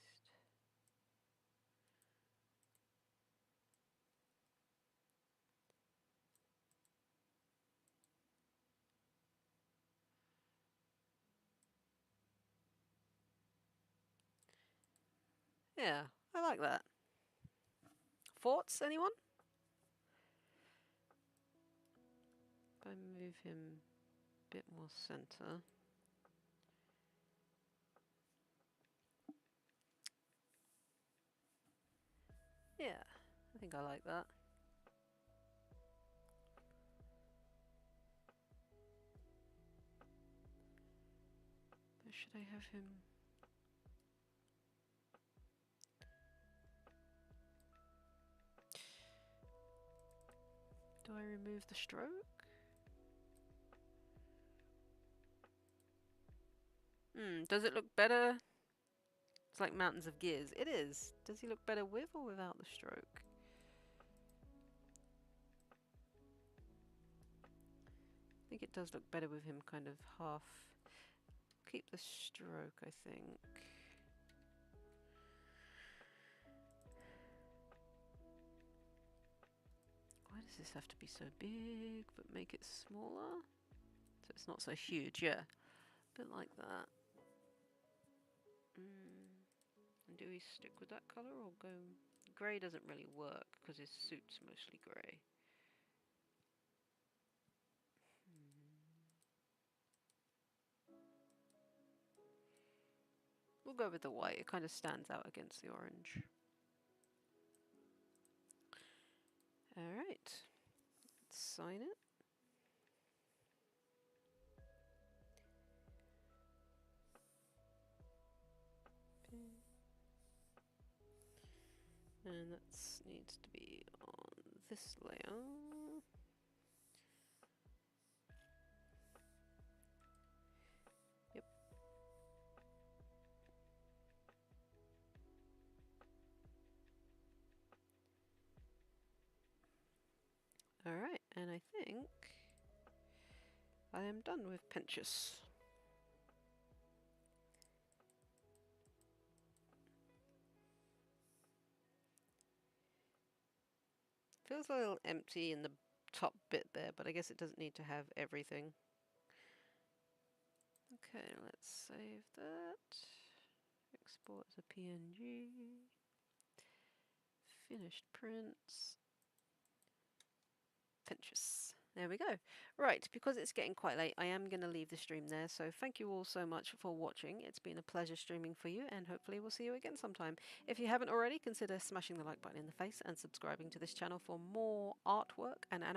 Yeah, I like that. Thoughts, anyone? If I move him a bit more center. Yeah, I think I like that. But should I have him? Do I remove the stroke? Does it look better? It's like Mountains of Gears. It is. Does he look better with or without the stroke? I think it does look better with him kind of half. Keep the stroke, I think. Why does this have to be so big, but make it smaller? So it's not so huge, yeah. A bit like that. And do we stick with that colour or go... Grey doesn't really work because his suit's mostly grey. We'll go with the white. It kind of stands out against the orange. Alright. Let's sign it. And that needs to be on this layer. Yep. Alright, and I think I am done with Pentious. Feels a little empty in the top bit there, but I guess it doesn't need to have everything. Okay, let's save that. Export as a PNG. Finished prints. Pentious. There we go. Right, because it's getting quite late, I am going to leave the stream there. So thank you all so much for watching. It's been a pleasure streaming for you, and hopefully we'll see you again sometime. If you haven't already, consider smashing the like button in the face and subscribing to this channel for more artwork and animation.